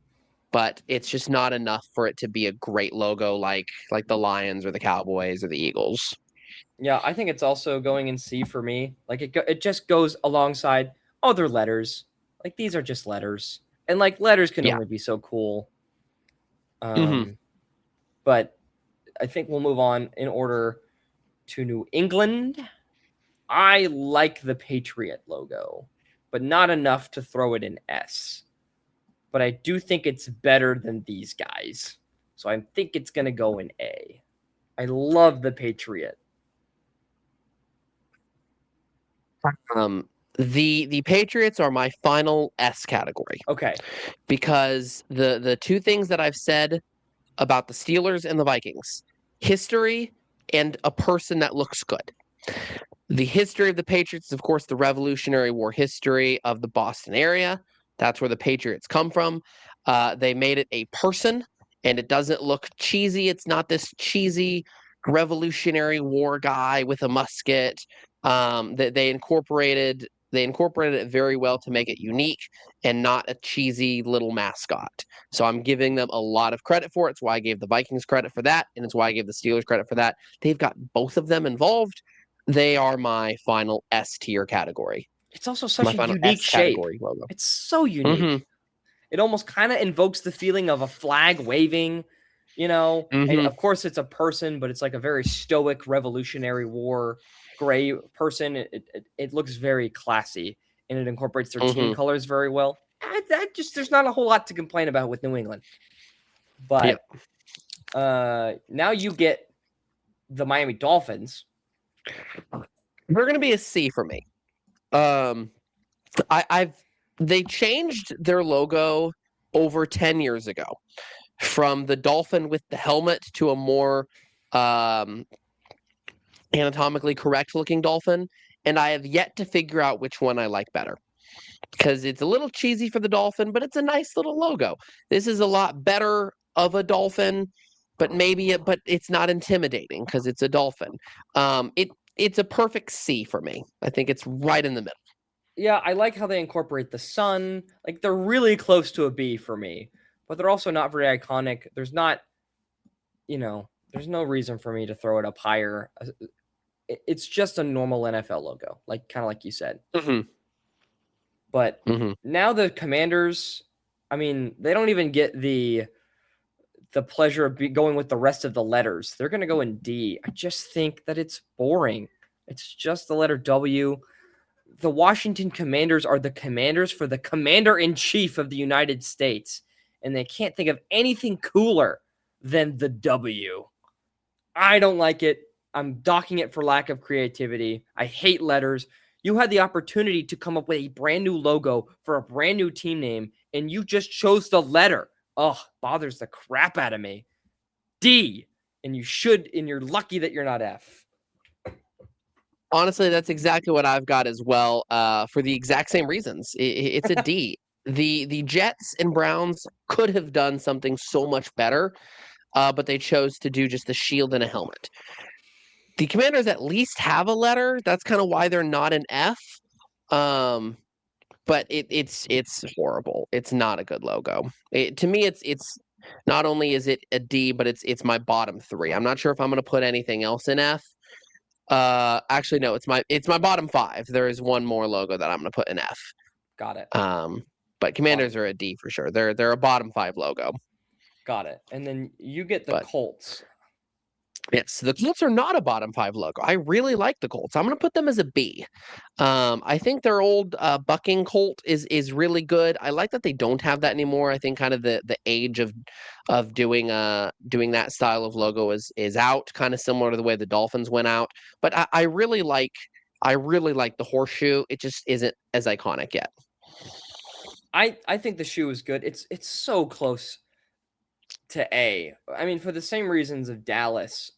but it's just not enough for it to be a great logo like the Lions or the Cowboys or the Eagles. Yeah, I think it's also going in C for me. Like it just goes alongside other letters. Like these are just letters, and like letters can Yeah. only be so cool. Hmm. Um, but I think we'll move on in order to New England. I like the Patriot logo, but not enough to throw it in S. But I do think it's better than these guys. So I think it's going to go in A. I love the Patriot. The Patriots are my final S category Okay. because the two things that I've said about the Steelers and the Vikings, history and a person that looks good. The history of the Patriots is, of course, the Revolutionary War history of the Boston area. That's where the Patriots come from. They made it a person, and it doesn't look cheesy. It's not this cheesy Revolutionary War guy with a musket. They incorporated it very well to make it unique and not a cheesy little mascot. So I'm giving them a lot of credit for it. It's why I gave the Vikings credit for that, and it's why I gave the Steelers credit for that. They've got both of them involved. They are my final S tier category. It's also My such a final unique S shape. category logo. It's so Mm-hmm. unique. It almost kind of invokes the feeling of a flag waving, and Mm-hmm. of course it's a person, but it's like a very stoic Revolutionary War gray person. It looks very classy, and it incorporates their team Mm-hmm. colors very well. There's not a whole lot to complain about with New England. But now you get the Miami Dolphins. They're going to be a C for me. They changed their logo over 10 years ago from the dolphin with the helmet to a more anatomically correct looking dolphin, and I have yet to figure out which one I like better because it's a little cheesy for the dolphin, but it's a nice little logo. This is a lot better of a dolphin, but but it's not intimidating because it's a dolphin. It's a perfect C for me. I think it's right in the middle. Yeah, I like how they incorporate the sun. Like they're really close to a B for me, but they're also not very iconic. There's no reason for me to throw it up higher. It's just a normal NFL logo, kind of like you said. Mm-hmm. But now the Commanders, I mean, they don't even get the pleasure of going with the rest of the letters. They're going to go in D. I just think that it's boring. It's just the letter W. The Washington Commanders are the Commanders for the Commander-in-Chief of the United States, and they can't think of anything cooler than the W. I don't like it. I'm docking it for lack of creativity. I hate letters. You had the opportunity to come up with a brand new logo for a brand new team name, and you just chose the letter. Oh, bothers the crap out of me. D. And you're lucky that you're not F. Honestly, that's exactly what I've got as well. For the exact same reasons, it's a D. The Jets and Browns could have done something so much better, but they chose to do just the shield and a helmet. The Commanders at least have a letter. That's kind of why they're not an F. But it's horrible. It's not a good logo. To me, it's not only is it a D, but it's my bottom three. I'm not sure if I'm going to put anything else in F. Actually, no, it's my bottom five. There is one more logo that I'm going to put in F. Got it. But Commanders are a D for sure. They're a bottom five logo. Got it. And then you get the Colts. Yes, the Colts are not a bottom five logo. I really like the Colts. I'm going to put them as a B. I think their old bucking Colt is really good. I like that they don't have that anymore. I think kind of the age of doing that style of logo is out, kind of similar to the way the Dolphins went out. But I really like the horseshoe. It just isn't as iconic yet. I think the shoe is good. It's so close to A. I mean, for the same reasons of Dallas.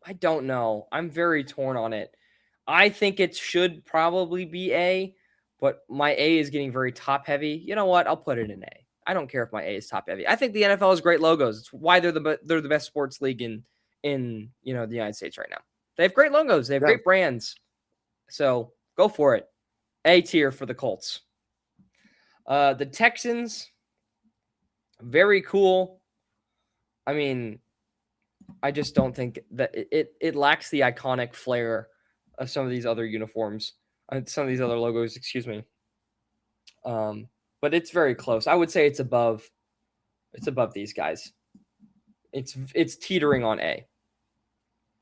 I don't know. I'm very torn on it. I think it should probably be A, but my A is getting very top heavy. You know what? I'll put it in A. I don't care if my A is top heavy. I think the NFL has great logos. It's why they're the best sports league in the United States right now. They have great logos. They have great brands. So go for it. A tier for the Colts. The Texans, very cool. I mean, I just don't think that it lacks the iconic flair of some of these other uniforms, some of these other logos, excuse me. But it's very close. I would say it's above these guys. It's teetering on A.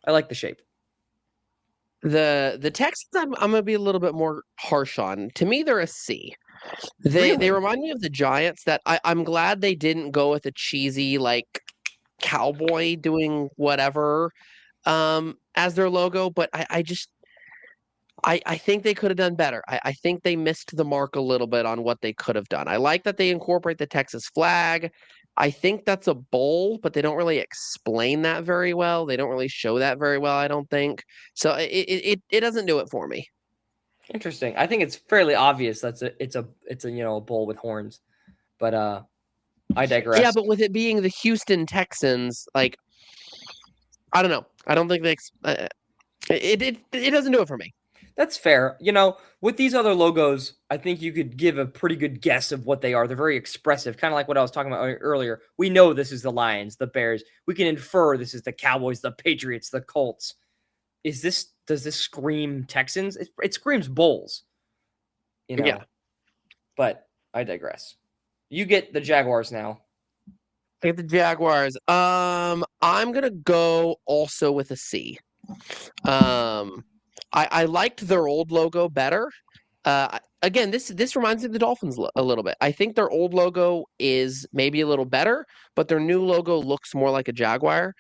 I like the shape. The Texans, I'm gonna be a little bit more harsh on. To me, they're a C. They remind me of the Giants. That I'm glad they didn't go with a cheesy cowboy doing whatever as their logo, but I think they could have done better. I think they missed the mark a little bit on what they could have done. I like that they incorporate the Texas flag. I think that's a bowl, but they don't really explain that very well. They don't really show that very well, I don't think. So it doesn't do it for me. Interesting. I think it's fairly obvious it's a bowl with horns. But I Yeah, digress. but with it being the Houston Texans, like I don't know. I don't think it doesn't do it for me. That's fair. With these other logos, I think you could give a pretty good guess of what they are. They're very expressive, kind of like what I was talking about earlier. We know this is the Lions, the Bears. We can infer this is the Cowboys, the Patriots, the Colts. Does this scream Texans? It screams Bulls, Yeah. But I digress. You get the Jaguars now. I get the Jaguars. I'm gonna go also with a C. I liked their old logo better. Again, this reminds me of the Dolphins a little bit. I think their old logo is maybe a little better, but their new logo looks more like a Jaguar.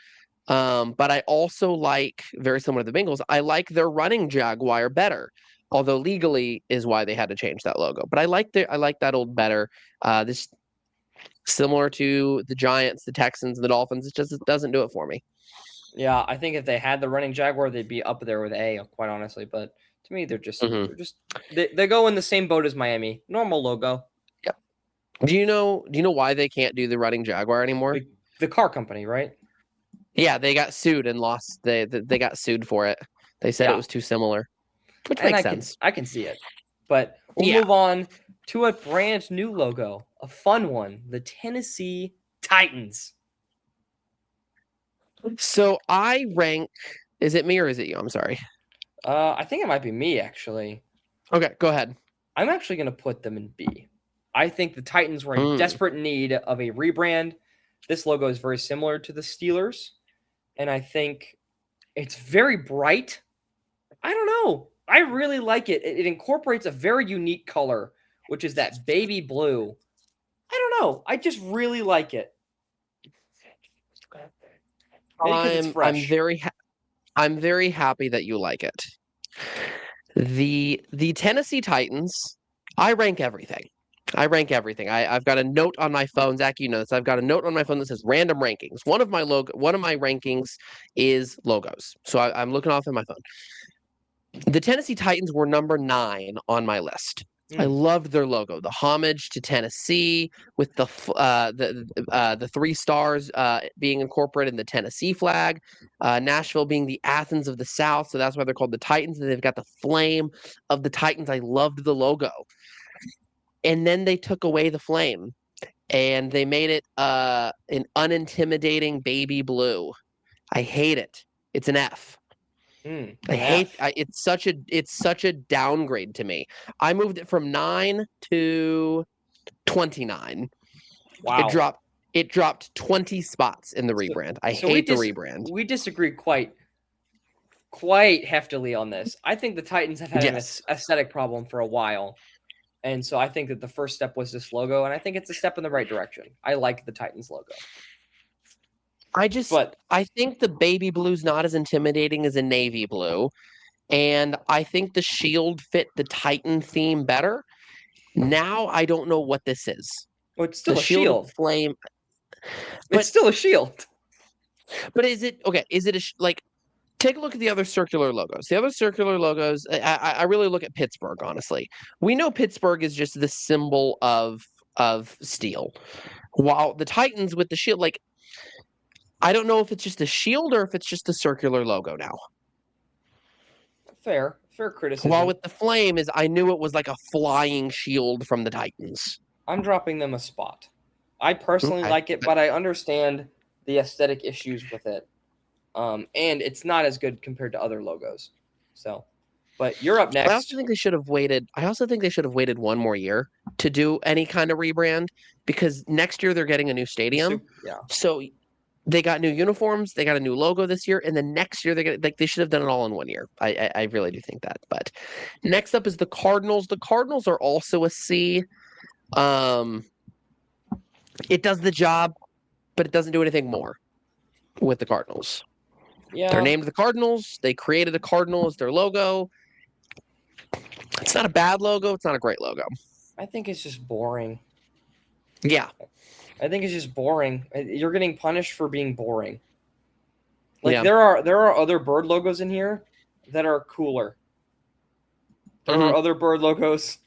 But I also like, very similar to the Bengals, I like their running Jaguar better. Although legally is why they had to change that logo. But I like that old better. This similar to the Giants, the Texans, and the Dolphins. It doesn't do it for me. Yeah, I think if they had the running Jaguar, they'd be up there with A, quite honestly. But to me, Mm-hmm. they go in the same boat as Miami. Normal logo. Yeah. Do you know why they can't do the running Jaguar anymore? The car company, right? Yeah, they got sued and lost. They got sued for it. They said it was too similar, which And makes sense. I can see it. But we'll Yeah. move on to a brand new logo, a fun one, the Tennessee Titans. So I rank. Is it me or is it you? I'm sorry. I think it might be me, actually. Okay, go ahead. I'm actually going to put them in B. I think the Titans were in desperate need of a rebrand. This logo is very similar to the Steelers, and I think it's very bright. I don't know. I really like it. It incorporates a very unique color, which is that baby blue. I don't know. I just really like it. Maybe because it's fresh. I'm very happy that you like it. The Tennessee Titans, I rank everything. I've got a note on my phone. Zach, you know this. I've got a note on my phone that says random rankings. One of my rankings is logos. So I'm looking off in my phone. The Tennessee Titans were number 9 on my list. I loved their logo, the homage to Tennessee with the 3 stars being incorporated in the Tennessee flag, Nashville being the Athens of the South, so that's why they're called the Titans. And they've got the flame of the Titans. I loved the logo, and then they took away the flame, and they made it an unintimidating baby blue. I hate it. It's an F. It's such a downgrade to me. I moved it from 9 to 29. Wow. It dropped 20 spots in the rebrand. I hate the rebrand. We disagree quite heftily on this. I think the Titans have had an aesthetic problem for a while. And so I think that the first step was this logo, and I think it's a step in the right direction. I like the Titans logo. I think the baby blue's not as intimidating as a navy blue, and I think the shield fit the Titan theme better. Now I don't know what this is. Well, it's still a shield. Flame. It's still a shield. But is it okay? Is it take a look at the other circular logos. The other circular logos, I really look at Pittsburgh, honestly. We know Pittsburgh is just the symbol of steel, while the Titans with the shield, I don't know if it's just a shield or if it's just a circular logo now. Fair criticism. While with the flame I knew it was like a flying shield from the Titans. I'm dropping them a spot. I personally like it, but I understand the aesthetic issues with it. And it's not as good compared to other logos. So, but you're up next. I also think they should have waited one more year to do any kind of rebrand, because next year they're getting a new stadium. So they got new uniforms, they got a new logo this year, and then next year they should have done it all in 1 year. I really do think that. But next up is the Cardinals. The Cardinals are also a C. It does the job, but it doesn't do anything more with the Cardinals. Yeah. They're named the Cardinals. They created a cardinal as their logo. It's not a bad logo. It's not a great logo. I think it's just boring. Yeah. I think it's just boring. You're getting punished for being boring. There are other bird logos in here that are cooler. There are other bird logos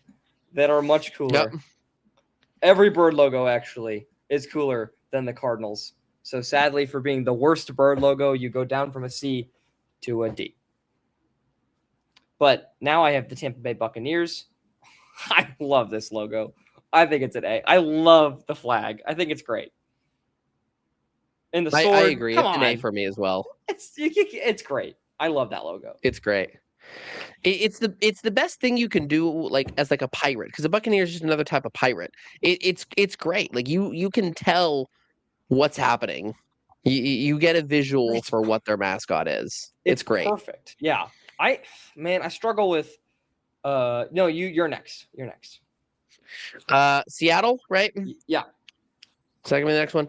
that are much cooler. Yep. Every bird logo, actually. is cooler than the Cardinals. So sadly, for being the worst bird logo, you go down from a C to a D. But now I have the Tampa Bay Buccaneers. I love this logo. I think it's an A. I love the flag. I think it's great. And the sword. I agree. Come It's an A on. for me as well. It's great. I love that logo. It's great. It's the best thing you can do, like as like a pirate, because the Buccaneers is just another type of pirate. It's great. Like you can tell what's happening. You get a visual for what their mascot is. It's great. Perfect. Yeah. I struggle with no, you're next. You're next. Seattle, right? Yeah. Second, the next one.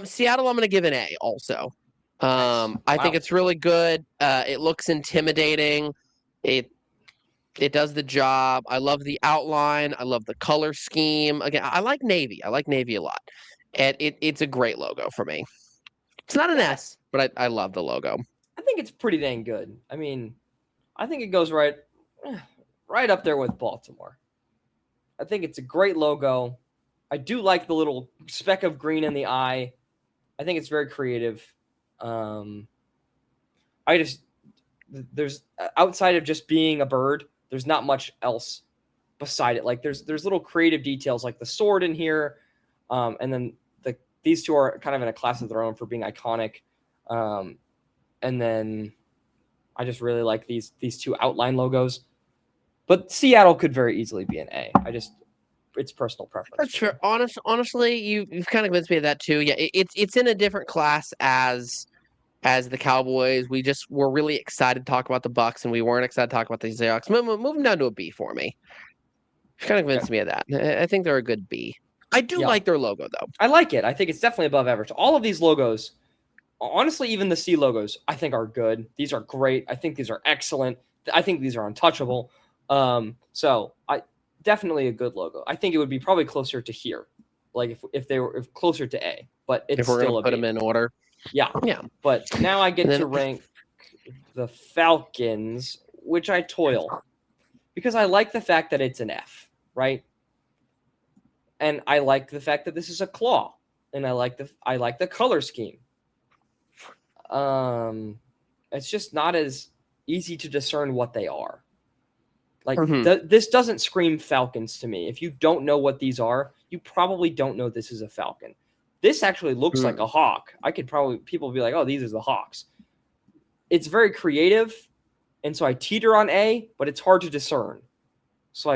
Seattle, I'm gonna give an A also. Nice. I think it's really good. It looks intimidating. It does the job. I love the outline. I love the color scheme. Again, I like navy. I like navy a lot. And it's a great logo for me. It's not an S, but I love the logo. I think it's pretty dang good. I mean, I think it goes right up there with Baltimore. I think it's a great logo. I do like the little speck of green in the eye. I think it's very creative. There's outside of just being a bird, there's not much else beside it. Like there's little creative details like the sword in here, and then these two are kind of in a class of their own for being iconic. And then I just really like these two outline logos. But Seattle could very easily be an A. It's personal preference. That's true. Honestly, you've kind of convinced me of that too. Yeah, it's in a different class as the Cowboys. We're really excited to talk about the Bucks, and we weren't excited to talk about the Seahawks. Move them down to a B for me. You've kind of convinced me of that. I think they're a good B. I do like their logo though. I like it. I think it's definitely above average. All of these logos, honestly, even the C logos, I think are good. These are great. I think these are excellent. I think these are untouchable. So I definitely a good logo. I think it would be probably closer to here, like if they were closer to A. But it's if we're still gonna put them in order. Yeah. But now I get to rank the Falcons, which I toil because I like the fact that it's an F, right? And I like the fact that this is a claw, and I like the color scheme. It's just not as easy to discern what they are. Like this doesn't scream Falcons to me. If you don't know what these are, you probably don't know this is a Falcon. This actually looks like a hawk. People will be like, oh, these are the Hawks. It's very creative, and so I teeter on A, but it's hard to discern. So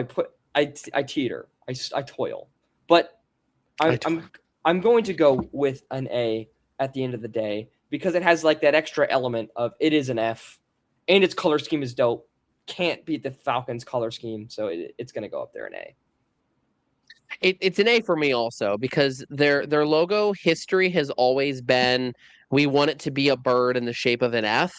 I teeter. I toil. But I'm going to go with an A at the end of the day because it has like that extra element of it is an F, and its color scheme is dope. Can't beat the Falcons color scheme, so it's going to go up there an A. It's an A for me also because their logo history has always been we want it to be a bird in the shape of an F,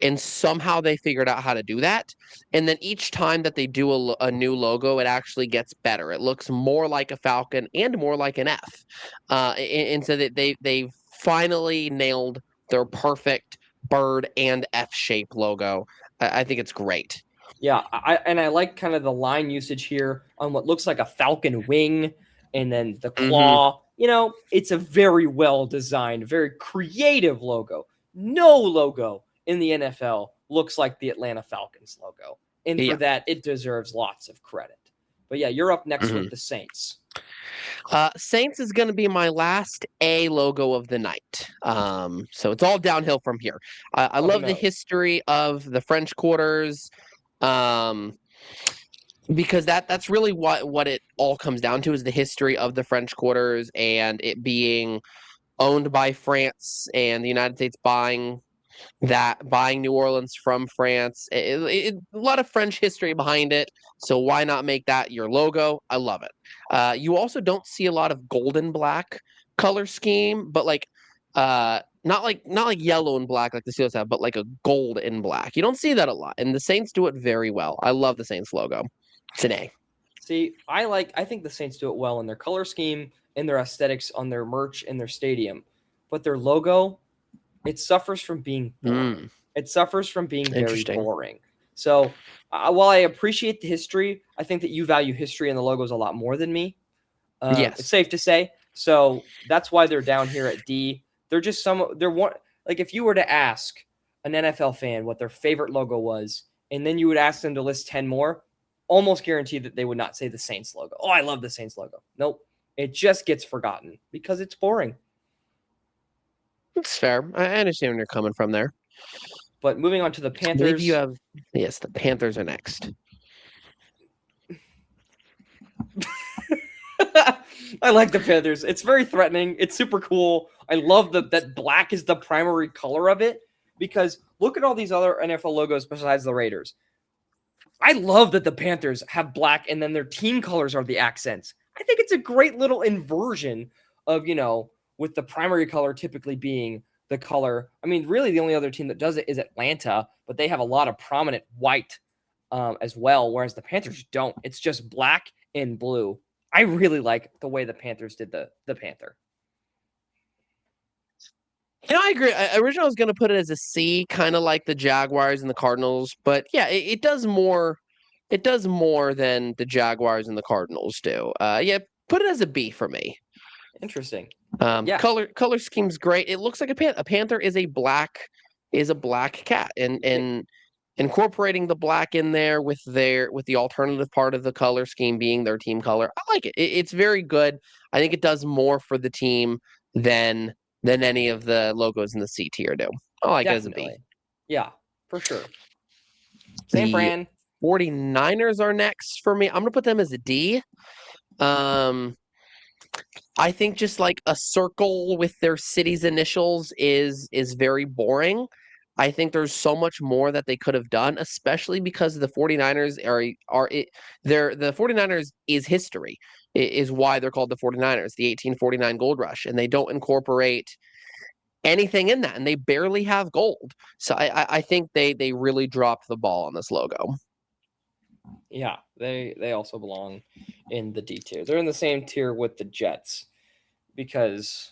and somehow they figured out how to do that. And then each time that they do a new logo, it actually gets better. It looks more like a falcon and more like an F, and so that they finally nailed their perfect bird and F shape logo. I think it's great. Yeah, I like kind of the line usage here on what looks like a falcon wing and then the claw. You know, it's a very well designed, very creative logo. No logo in the NFL looks like the Atlanta Falcons logo. And for that, it deserves lots of credit. But yeah, you're up next with the Saints. Saints is going to be my last A logo of the night. So it's all downhill from here. I love the history of the French Quarters. Because that's really what it all comes down to is the history of the French Quarters and it being owned by France and the United States buying New Orleans from France. A lot of French history behind it. So why not make that your logo? I love it. You also don't see a lot of gold and black color scheme, but like not like yellow and black like the Steelers have, but like a gold and black. You don't see that a lot, and the Saints do it very well. I love the Saints logo. It's an A. See, I think the Saints do it well in their color scheme, in their aesthetics, on their merch, in their stadium, but their logo, it suffers from being boring. It suffers from being very boring. So while I appreciate the history, I think that you value history and the logos a lot more than me. Yes. It's safe to say. So that's why they're down here at D. They're just they're one, like if you were to ask an NFL fan what their favorite logo was, and then you would ask them to list 10 more, almost guaranteed that they would not say the Saints logo. Oh, I love the Saints logo. Nope. It just gets forgotten because it's boring. It's fair. I understand where you're coming from there. But moving on to the I believe Panthers. you have, yes, the Panthers are next. I like the Panthers. It's very threatening. It's super cool. I love that black is the primary color of it, because look at all these other NFL logos besides the Raiders. I love that the Panthers have black and then their team colors are the accents. I think it's a great little inversion of, with the primary color typically being the color. I mean, really the only other team that does it is Atlanta, but they have a lot of prominent white as well, whereas the Panthers don't. It's just black and blue. I really like the way the Panthers did the Panther. I agree. Originally, I was going to put it as a C, kind of like the Jaguars and the Cardinals. But yeah, it does more. It does more than the Jaguars and the Cardinals do. Yeah, put it as a B for me. Interesting. Yeah. Color scheme's great. It looks like a panther is a black cat, and incorporating the black in there with the alternative part of the color scheme being their team color. I like it. It's very good. I think it does more for the team than any of the logos in the C tier do. I like Definitely. it as a B. Yeah, for sure. San Fran. 49ers are next for me. I'm going to put them as a D. I think just like a circle with their city's initials is very boring. I think there's so much more that they could have done, especially because the 49ers the 49ers is history. It is why they're called the 49ers, the 1849 Gold Rush, and they don't incorporate anything in that, and they barely have gold. So I think they really dropped the ball on this logo. Yeah, they also belong in the D tier. They're in the same tier with the Jets, because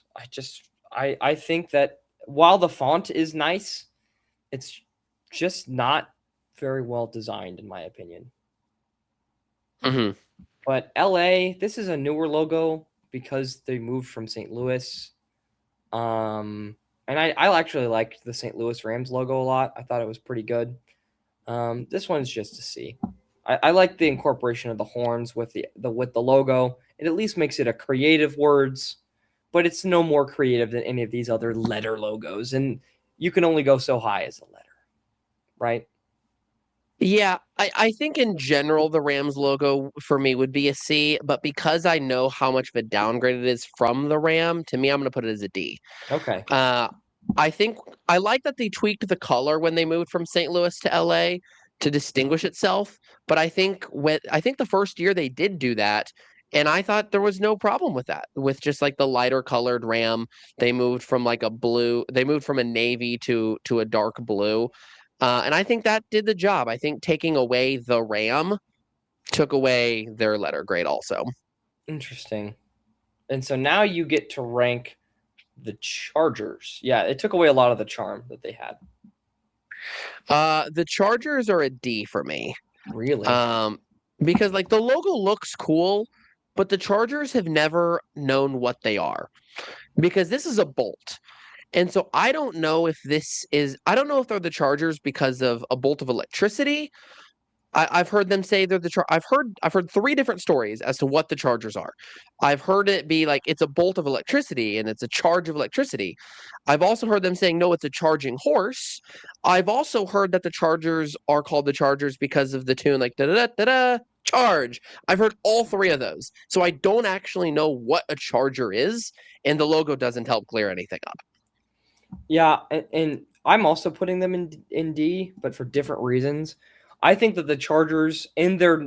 I think that while the font is nice, it's just not very well designed, in my opinion. Mm-hmm. But LA, this is a newer logo because they moved from St. Louis. And I actually liked the St. Louis Rams logo a lot. I thought it was pretty good. This one's just a C. I like the incorporation of the horns with the logo. It at least makes it a creative words, but it's no more creative than any of these other letter logos. And you can only go so high as a letter, right? Yeah, I think in general the Rams logo for me would be a C, but because I know how much of a downgrade it is from the Ram, to me I'm going to put it as a D. Okay. I think I like that they tweaked the color when they moved from St. Louis to LA to distinguish itself, but I think the first year they did do that, and I thought there was no problem with that. With just like the lighter colored Ram, they moved from a navy to a dark blue. And I think that did the job. I think taking away the Ram took away their letter grade also. Interesting. And so now you get to rank the Chargers. Yeah, it took away a lot of the charm that they had. The Chargers are a D for me. Really? Because like the logo looks cool, but the Chargers have never known what they are. Because this is a bolt. And so I don't know if they're the Chargers because of a bolt of electricity. I've heard them say they're I've heard three different stories as to what the Chargers are. I've heard it be like it's a bolt of electricity and it's a charge of electricity. I've also heard them saying no, it's a charging horse. I've also heard that the Chargers are called the Chargers because of the tune like da da da da charge. I've heard all three of those. So I don't actually know what a charger is, and the logo doesn't help clear anything up. Yeah, and I'm also putting them in D, but for different reasons. I think that the Chargers, in their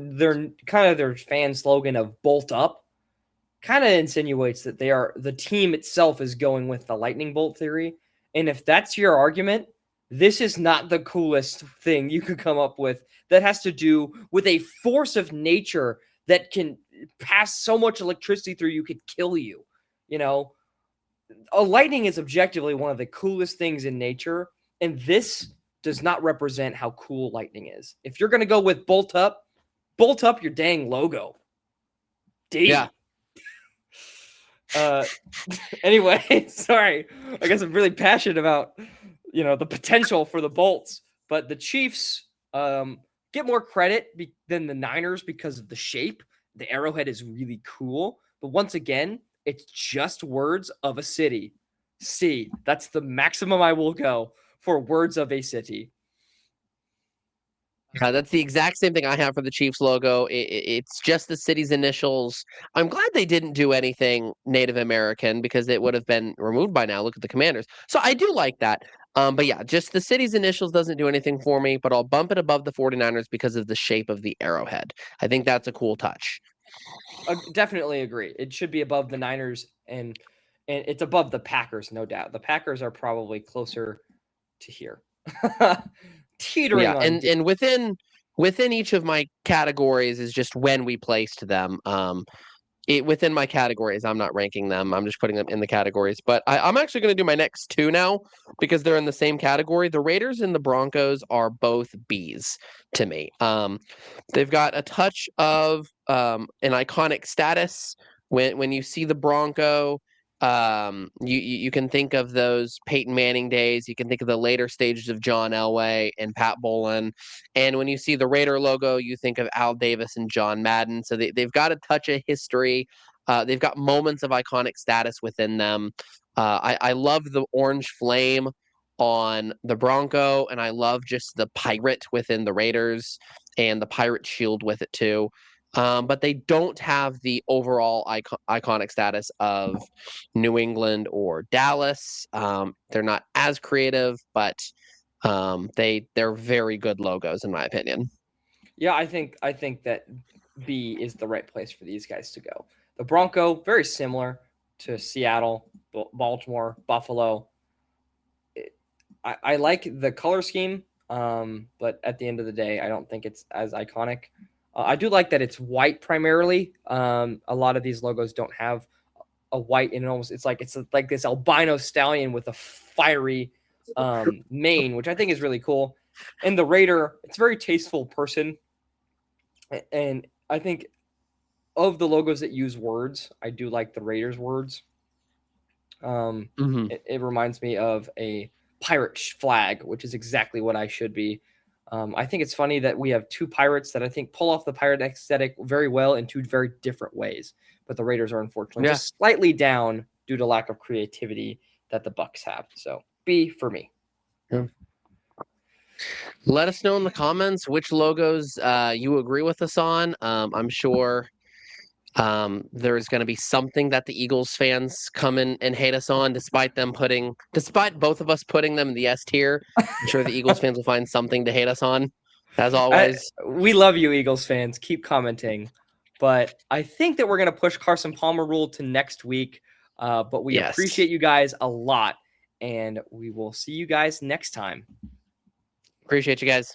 kind of their fan slogan of "bolt up," kind of insinuates that the team itself is going with the lightning bolt theory. And if that's your argument, this is not the coolest thing you could come up with that has to do with a force of nature that can pass so much electricity through you could kill you. A lightning is objectively one of the coolest things in nature, and this does not represent how cool lightning is. If you're going to go with bolt up your dang logo. D. Yeah. Uh, anyway, sorry. I guess I'm really passionate about the potential for the Bolts, but the Chiefs get more credit than the Niners because of the shape. The arrowhead is really cool, but once again, it's just words of a city. C. That's the maximum I will go for words of a city. That's the exact same thing I have for the Chiefs logo. It's just the city's initials. I'm glad they didn't do anything Native American because it would have been removed by now. Look at the Commanders. So I do like that. But yeah, just the city's initials doesn't do anything for me, but I'll bump it above the 49ers because of the shape of the arrowhead. I think that's a cool touch. Definitely agree. It should be above the Niners and it's above the Packers, no doubt. The Packers are probably closer to here. Yeah, Teetering on and within each of my categories is just when we placed them. Within my categories, I'm not ranking them. I'm just putting them in the categories. But I'm actually going to do my next two now because they're in the same category. The Raiders and the Broncos are both Bs to me. They've got a touch of an iconic status. When you see the Bronco, you can think of those Peyton Manning days. You can think of the later stages of John Elway and Pat Bowlen. And when you see the Raider logo, you think of Al Davis and John Madden. So they've got a touch of history. They've got moments of iconic status within them. I love the orange flame on the Bronco, and I love just the pirate within the Raiders and the pirate shield with it too. But they don't have the overall iconic status of New England or Dallas. They're not as creative, but they're very good logos in my opinion. Yeah, I think that B is the right place for these guys to go. The Bronco, very similar to Seattle, Baltimore, Buffalo. I like the color scheme, but at the end of the day, I don't think it's as iconic. I do like that it's white primarily. A lot of these logos don't have a white, and it's like this albino stallion with a fiery mane, which I think is really cool. And the Raider, it's a very tasteful person, and I think of the logos that use words, I do like the Raiders words. It reminds me of a pirate flag, which is exactly what I should be. I think it's funny that we have two pirates that I think pull off the pirate aesthetic very well in two very different ways. But the Raiders are unfortunately just slightly down due to lack of creativity that the Bucks have. So B for me. Yeah. Let us know in the comments which logos you agree with us on. I'm sure there's going to be something that the Eagles fans come in and hate us on, despite both of us putting them in the S tier. I'm sure the Eagles fans will find something to hate us on, as always. We love you, Eagles fans. Keep commenting. But I think that we're going to push Carson Palmer rule to next week. But we appreciate you guys a lot. And we will see you guys next time. Appreciate you guys.